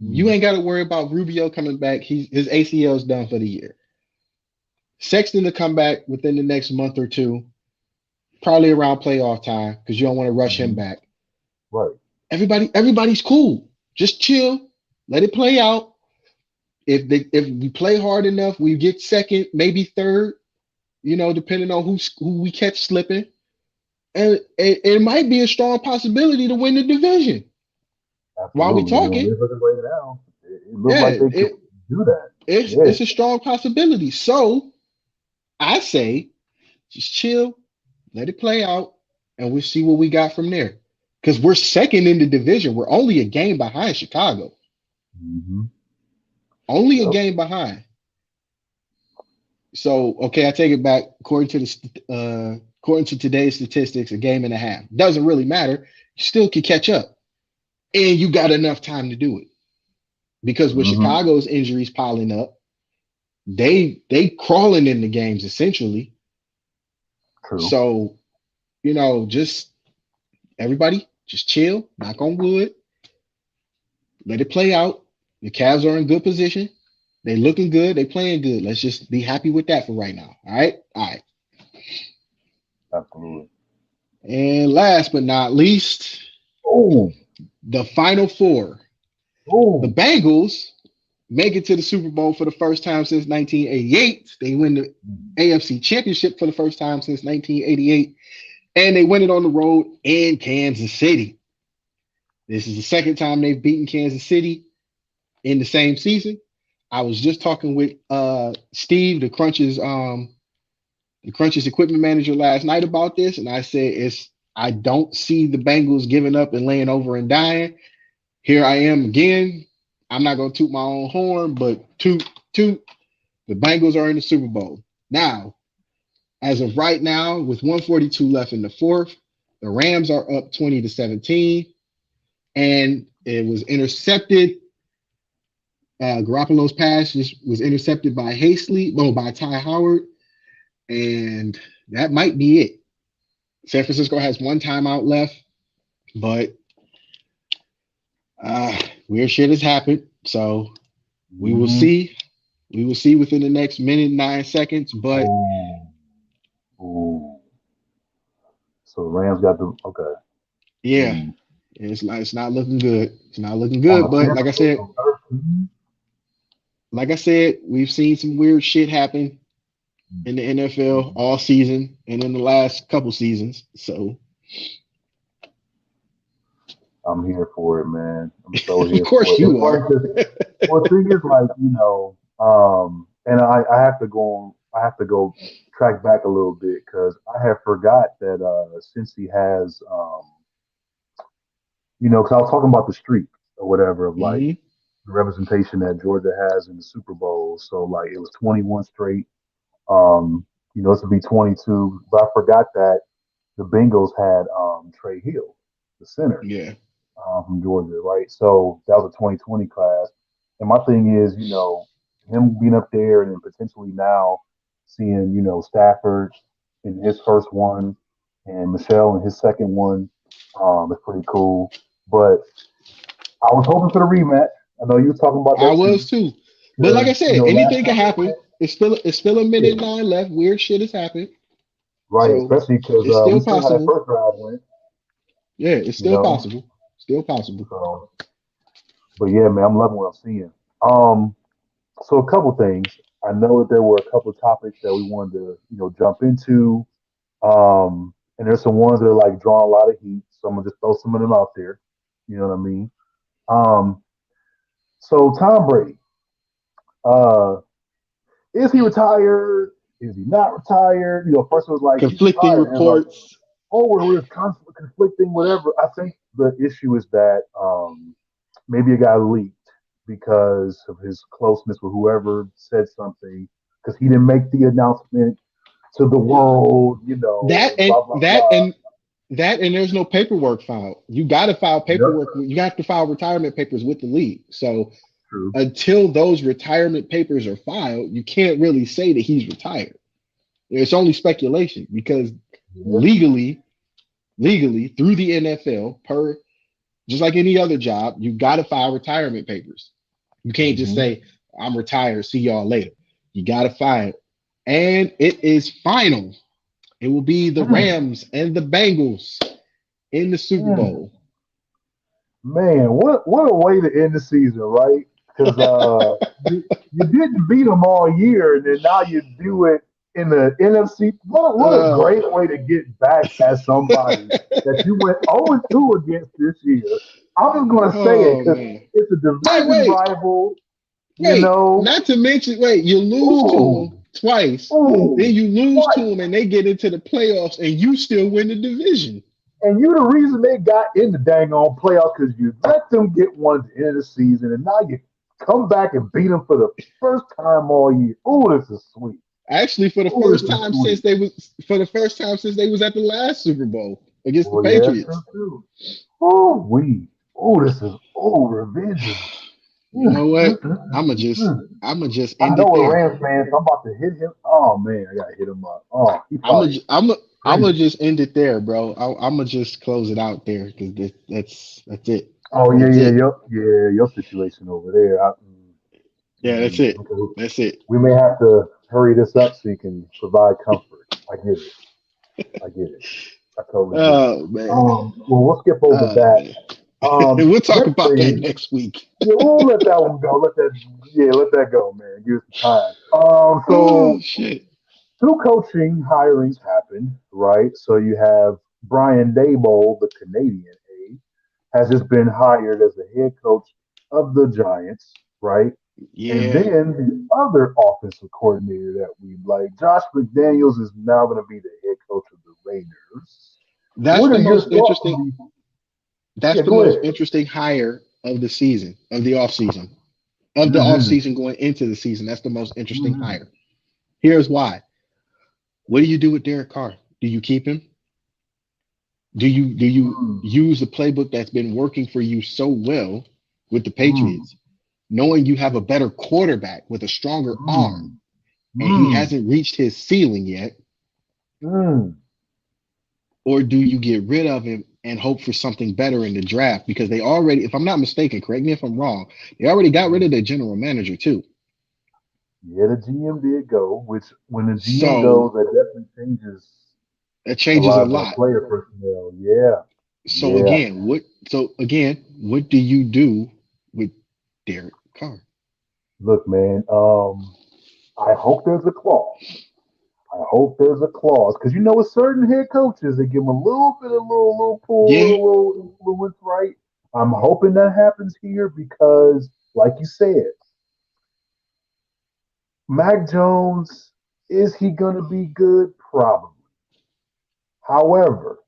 You mhm, ain't got to worry about Rubio coming back. His ACL's done for the year. Sexton to come back within the next month or two, probably around playoff time, because you don't want to rush him mhm, back. right. Everybody's cool. Just chill. Let it play out. If we play hard enough, we get second, maybe third. Depending on who we catch slipping, and it might be a strong possibility to win the division. While we Absolutely. And the way talking, it's looking right now, it looks yeah, like they could do that. it's Yeah. a strong possibility. So I say, just chill, let it play out, and we'll see what we got from there. Because we're second in the division. We're only a game behind Chicago. Hmm. Only a Yep. game behind. So okay, I take it back. According to today's statistics, a game and a half doesn't really matter. You still can catch up, and you got enough time to do it. Because with Hmm. Chicago's injuries piling up, they crawling in the games essentially. True. So just everybody just chill, knock on wood, let it play out. The Cavs are in good position. They looking good. They playing good. Let's just be happy with that for right now. All right. All right. Absolutely. And last but not least, Oh, the final four. The oh. Bengals make it to the Super Bowl for the first time since 1988. They win the AFC Championship for the first time since 1988. And they win it on the road in Kansas City. This is the second time they've beaten Kansas City in the same season. I was just talking with Steve, the Crunch's equipment manager last night about this, and I said I don't see the Bengals giving up and laying over and dying. Here I am again. I'm not gonna toot my own horn, but toot. The Bengals are in the Super Bowl. Now, as of right now, with 142 left in the fourth, the Rams are up 20-17, and it was intercepted. Garoppolo's pass was intercepted by by Ty Howard, and that might be it. San Francisco has one timeout left, but weird shit has happened. So we will Hmm. see. We will see within the next minute, 9 seconds. But Oh, oh. So the Rams got the okay. yeah, Mm. it's not looking good. It's not looking On good. the But 10th of 13. like I said, we've seen some weird shit happen in the NFL Mhm. all season and in the last couple seasons. So I'm here for it, man. I'm so of here for course it. It's you funny are. because, well, the thing is, like, and I have to I have to go track back a little bit because I have forgot that since he has, because I was talking about the streak or whatever of like Hmm. the representation that Georgia has in the Super Bowl. So like it was 21 straight. Um, this would be 22, but I forgot that the Bengals had Trey Hill, the center Yeah. from Georgia, right? So that was a 2020 class. And my thing is, him being up there and then potentially now seeing, Stafford in his first one and Michelle in his second one, is pretty cool. But I was hoping for the rematch. I know you were talking about I that too. was too. But like Because, I said, last anything can time they happen. went, It's still a minute yeah, and nine left. Weird shit has happened. right, So especially because it's we still seen how that possible. first drive went, Yeah, it's you still know. possible. Still possible. So, but yeah, man, I'm loving what I'm seeing. Um, so a couple things. I know that there were a couple of topics that we wanted to, jump into. And there's some ones that are like drawing a lot of heat. So I'm gonna just throw some of them out there. You know what I mean? Um, so Tom Brady, uh, is he retired? Is he not retired? First it was like he's Conflicting retired, and it's like, reports. oh, we're constantly conflicting, whatever. I think the issue is that maybe it got leaked because of his closeness with whoever said something, because he didn't make the announcement to the world, That and and blah blah that blah. and that and there's no paperwork filed. You got to file Yep, paperwork. You have to file retirement papers with the league. So true. until those retirement papers are filed, you can't really say that he's retired. It's only speculation because Yeah. legally, legally through the NFL, per just like any other job, you got to file retirement papers. You can't just Hmm. say, I'm retired, see y'all later. You got to file it. And it is final. It will be the Mm, Rams and the Bengals in the Super mm. Bowl. Man, what a way to end the season, right? Because you didn't beat them all year, and then now you do it in the NFC. What a Uh, great way to get back at somebody that you went 0-2 against this year. I'm just gonna say it oh because man. it's a Wait, division wait, rival. You wait. know, Not to mention, wait, you lose to ooh, them twice, then ooh, you lose to twice. them and they get into the playoffs and you still win the division. And you the reason they got in the dang on playoffs because you let them get one at the end of the season, and now you come back and beat them for the first time all year. Oh, this is sweet. Actually, Oh, this is sweet. for the first time since they was at the last Super Bowl against the Well, yeah, true Patriots. too. Oh, we. Oh, this is revenge is. You know what? I'ma just Mm. I'ma just I end know it a there. Rams fan, so I'm about to hit him. Oh man, I gotta hit him up. Oh, he I'ma probably I'ma I'ma crazy. just end it there, bro. I'ma just close it out there because that's it. Oh yeah, That's yeah, it. your situation over there. Yeah, that's it. Okay. That's it. We may have to hurry this up so you can provide comfort. I get it. I get it. I totally get it. Oh man. Well, we'll skip over Oh that. man. We'll talk Next about that thing, next week. yeah, we'll let that one go. Let that go, man. Give it some time. Oh So shit. two coaching hirings happened, right? So you have Brian Daboll, the Canadian has just been hired as the head coach of the Giants, right? And Yeah. then the other offensive coordinator that we like, Josh McDaniels, is now going to be the head coach of the Raiders. That's What the are your most thoughts interesting. on these? That's Yeah, the go most ahead. interesting hire of the season, of the offseason. Of the Mm-hmm. offseason going into the season. That's the most interesting Mm-hmm. hire. Here's why. What do you do with Derek Carr? Do you keep him? Do you use the playbook that's been working for you so well with the Mm-hmm. Patriots, knowing you have a better quarterback with a stronger arm, and he Mm-hmm. hasn't reached his ceiling yet? Mm-hmm. Or do you get rid of him and hope for something better in the draft? Because they already, if I'm not mistaken, correct me if I'm wrong, they already got rid of their general manager too. Yeah, the GM did go, which when the GM So goes, that definitely changes it a changes lot a of lot. player personnel. Yeah, So yeah. again, what do you do with Derek Carr? Look, man. I hope there's a clause. I hope there's a clause because with certain head coaches, they give them a little bit of little pull, Yeah, little influence, right? I'm hoping that happens here because, like you said, Mac Jones, is he gonna be good? Probably. However,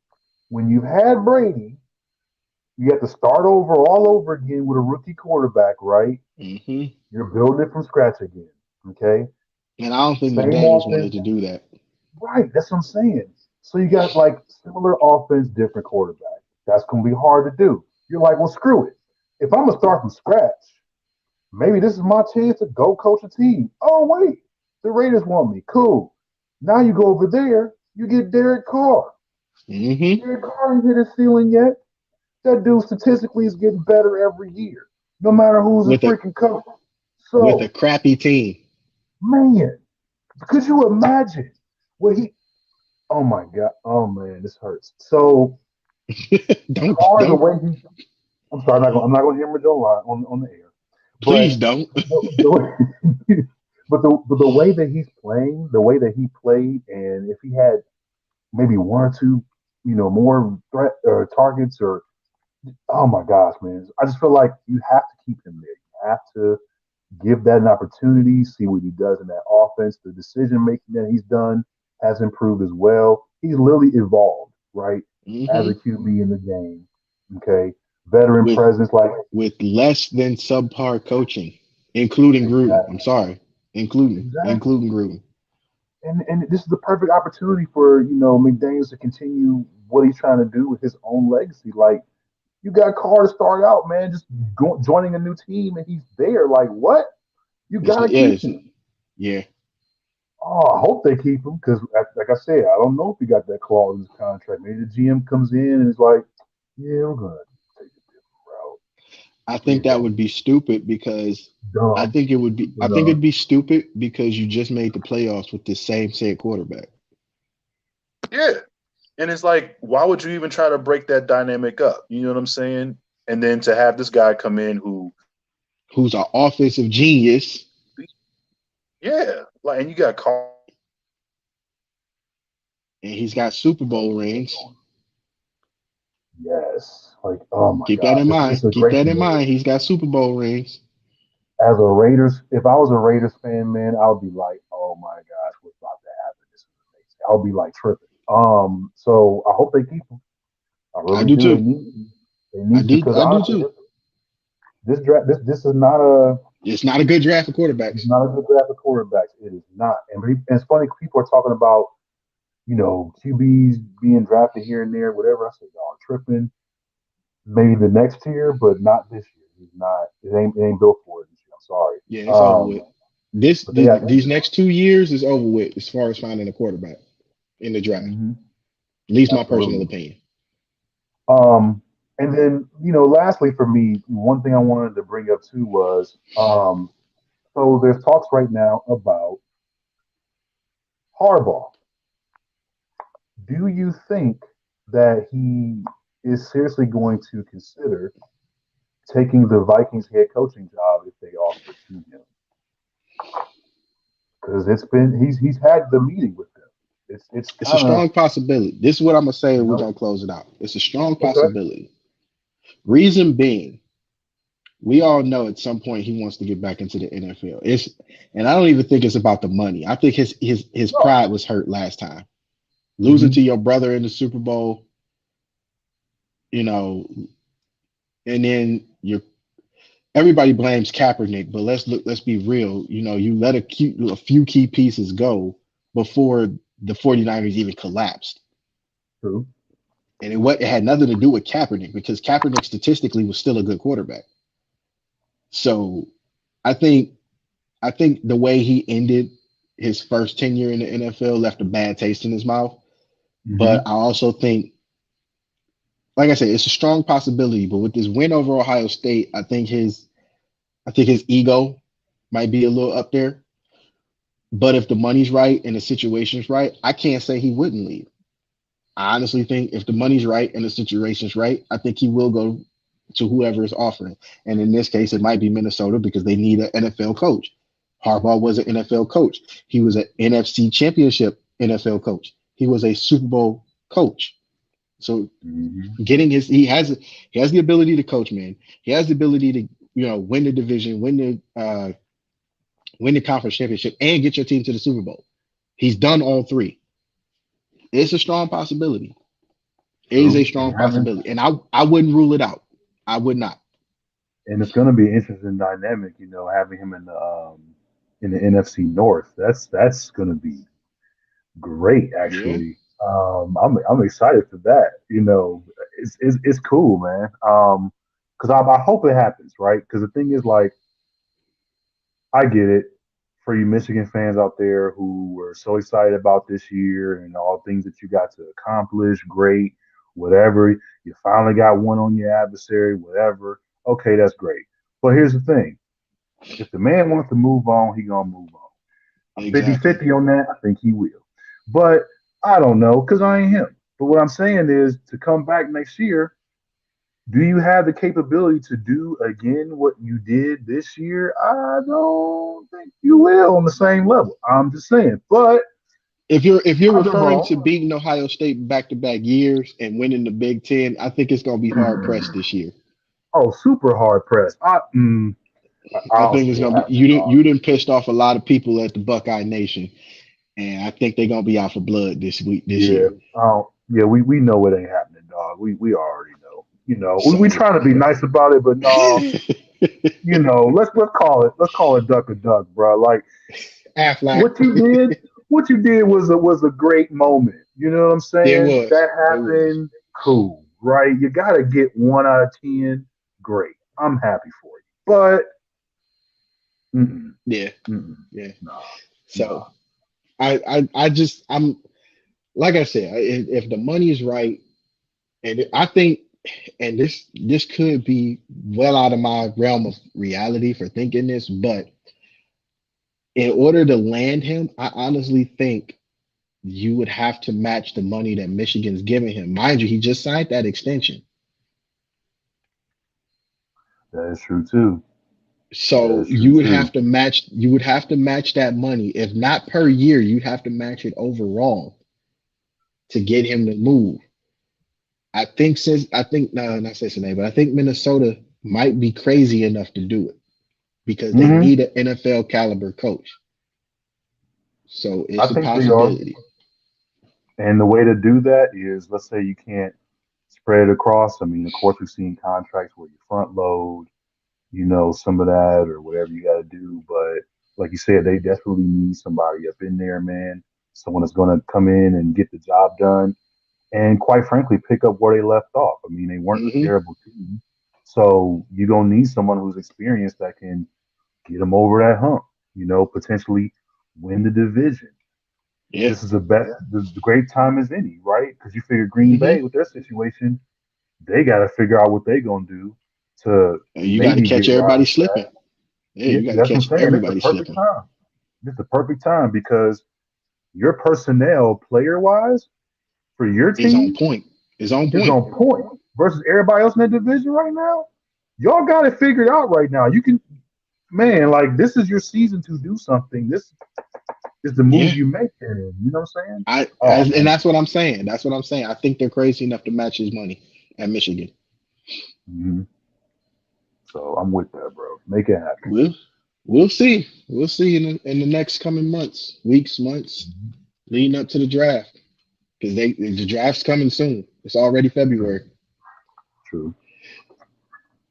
when you've had Brady, you have to start over all over again with a rookie quarterback, right? hmm You're building it from scratch again. Okay. and I don't think Same McDaniel's wanted offense. to do that. Right. That's what I'm saying. So you got like similar offense, different quarterback. That's gonna be hard to do. You're like, well, screw it. If I'm gonna start from scratch, Maybe this is my chance to go coach a team. Oh wait, the Raiders want me. Cool. Now you go over there, you get Derek Carr. Mm-hmm. Derek Carr ain't hit his ceiling yet. That dude statistically is getting better every year, no matter who's a With a freaking coach. with a So, crappy team. man, could you imagine what he? Oh my god! Oh man, this hurts. So don't Carr, the don't way he, I'm sorry, I'm not going to hemorrhage on the air, please but don't. the way, but the way that he's playing, the way that he played, and if he had maybe one or two, more threat or targets or oh my gosh, man, I just feel like you have to keep him there. You have to give that an opportunity, see what he does in that offense. The decision making that he's done has improved as well. He's literally evolved, right, as a Hmm. QB in the game. Okay, veteran With presence, like less than subpar coaching, including Gruden. I'm exactly, sorry, exactly. including Gruden. And this is the perfect opportunity for McDaniels to continue what he's trying to do with his own legacy. Like you got Carr to start out, man, just joining a new team, and he's there. Like what? You It's gotta keep yes, him. yeah. Oh, I hope they keep him because, like I said, I don't know if he got that clause in his contract. Maybe the GM comes in and is like, "Yeah, we're gonna take a different route." I think Yeah, that would be stupid because dumb, super I think it'd dumb. be stupid because you just made the playoffs with this same said quarterback. Yeah. And it's like, why would you even try to break that dynamic up? You know what I'm saying? And then to have this guy come in who, Who's an offensive genius, yeah, like, and you got and he's got Super Bowl rings. Yes, like oh my Keep that gosh, in it's mind. a Keep great that in scenario. mind. He's got Super Bowl rings. As a Raiders, if I was a Raiders fan, man, I would be like, "Oh my gosh, what's about to happen? This is amazing." I'll be like tripping. So I hope they keep him. I I really do do. They too. need to. They need to because I do honestly, too. this draft, this is not a It's not a good draft for it's quarterbacks. not a good draft of quarterbacks. It is not. And it's funny people are talking about QBs being drafted here and there, whatever. I said, y'all are tripping. Maybe the next year, but not this year. He's not. It ain't built for it this year. I'm sorry. Yeah, it's over with. But they got These next 2 years is over with as far as finding a quarterback in the draft. hmm At least my personal absolutely. opinion. Um, and then lastly for me, one thing I wanted to bring up too was so there's talks right now about Harbaugh. Do you think that he is seriously going to consider taking the Vikings head coaching job if they offer it to him? Because he's had the meeting with them. It's It's a kind of strong possibility. This is what I'm gonna say, and we're you gonna close it out. It's a strong okay. possibility. Reason being, we all know at some point he wants to get back into the NFL. And I don't even think it's about the money. I think his No. pride was hurt last time. Losing to Hmm. your brother in the Super Bowl, you know, and then you're everybody blames Kaepernick, but let's be real. You let a few key pieces go before the 49ers even collapsed. True. And it had nothing to do with Kaepernick because Kaepernick statistically was still a good quarterback. So I think I think the way he ended his first tenure in the NFL left a bad taste in his mouth. But Hmm. I also think, like I said, it's a strong possibility. But with this win over Ohio State, I think his ego might be a little up there. But if the money's right and the situation's right, I can't say he wouldn't leave. I honestly think if the money's right and the situation's right, I think he will go to whoever is offering. And in this case, it might be Minnesota because they need an NFL coach. Harbaugh was an NFL coach. He was an NFC championship NFL coach. He was a Super Bowl coach. So Hmm. getting he has the ability to coach, man. He has the ability to win the division, win the conference championship, and get your team to the Super Bowl. He's done all three. It's a strong possibility. It is a True. And strong possibility, and I wouldn't rule it out. I would not. it's going to be an interesting dynamic, having him in the NFC North. That's going to be great, Yeah, actually. I'm excited for that. It's cool, man. Because I hope it happens, right? Because the thing is, like, I get it. For you Michigan fans out there who were so excited about this year and all things that you got to accomplish, great, whatever. You finally got one on your adversary, whatever. Okay, that's great. But here's the thing. If the man wants to move on, he gonna move on. I'm Exactly. 50-50 on that. I think he will. But I don't know because I ain't him. But what I'm saying is to come back next year, do you have the capability to do again what you did this year? I don't think you will on the same level. I'm just saying. But If you're I've been referring to wrong. beating Ohio State back to back years and winning the Big Ten, I think it's gonna be hard pressed this year. Oh, super hard pressed. I I don't think see it's it gonna be happening, dog. you didn't pissed off a lot of people at the Buckeye Nation, and I think they're gonna be out for blood this Yeah, year. yeah, we know it ain't happening, dog. We already know. We So trying to be nice about it, but no, let's call it duck a duck, bro. Like Aflac, what you did, what you did was a great moment. You know what I'm it saying? was, That it was, happened, cool, right? You got to get 1 out of 10, great. I'm happy for you, but mm-mm, yeah, mm-mm, yeah. nah, nah. So I'm like I said, if the money is right, and I think, and this could be well out of my realm of reality for thinking this, but in order to land him, I honestly think you would have to match the money that Michigan's giving him. Mind you, he just signed that extension. That is true too. That So is true too. you would have to match that money. If not per year, you'd have to match it overall to get him to move. I think no, not Cincinnati, but I think Minnesota might be crazy enough to do it because they Hmm. need an NFL caliber coach. So I it's a think they are. possibility. And the way to do that is, let's say you can't spread it across. I mean, of course, we've seen contracts where you front load, some of that or whatever you got to do. But like you said, they definitely need somebody up in there, man. Someone that's going to come in and get the job done. And quite frankly, pick up where they left off. I mean, they weren't a Hmm. terrible team. So you're going to need someone who's experienced that can get them over that hump, potentially win the division. Yeah. This is the great time as any, right? Because you figure Green Hmm. Bay with their situation, they got to figure out what they're gonna do to You got to maybe catch get right everybody with that. slipping. Yeah, Yeah, you got to that's what I'm catch saying. It's the everybody perfect slipping. time. It's the perfect time because your personnel, player wise, for your Is on team point. Is on is point. on point versus everybody else in that division right now. Y'all got it figured out right now. You can, man, like this is your season to do something. This is the Yeah. move you make. You know what I'm saying? Oh And man. that's what I'm saying. That's what I'm saying. I think they're crazy enough to match his money at Michigan. Hmm. So I'm with that, bro. Make it happen. We'll we'll see. We'll see in the next coming months, weeks, months Mhm. leading up to the draft because the draft's coming soon. It's already True. February. True.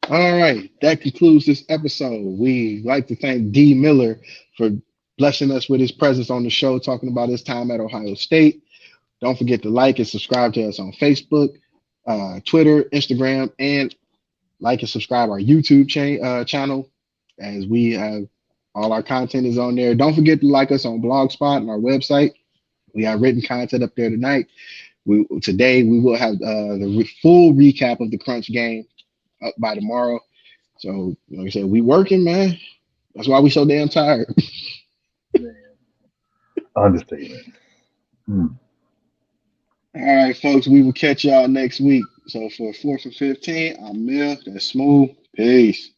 All right, that concludes this episode. We like to thank Dee Miller for blessing us with his presence on the show, talking about his time at Ohio State. Don't forget to like and subscribe to us on Facebook, Twitter, Instagram, and like and subscribe our YouTube channel as we have all our content is on there. Don't forget to like us on Blogspot and our website. We have written content up there tonight. Today we will have the full recap of the Crunch game up by tomorrow. So, like I said, we working, man. That's why we so damn tired. Man, understatement. Hmm. All right, folks, we will catch y'all next week. So for 4th and 15, I'm Mill. That's Smooth. Peace.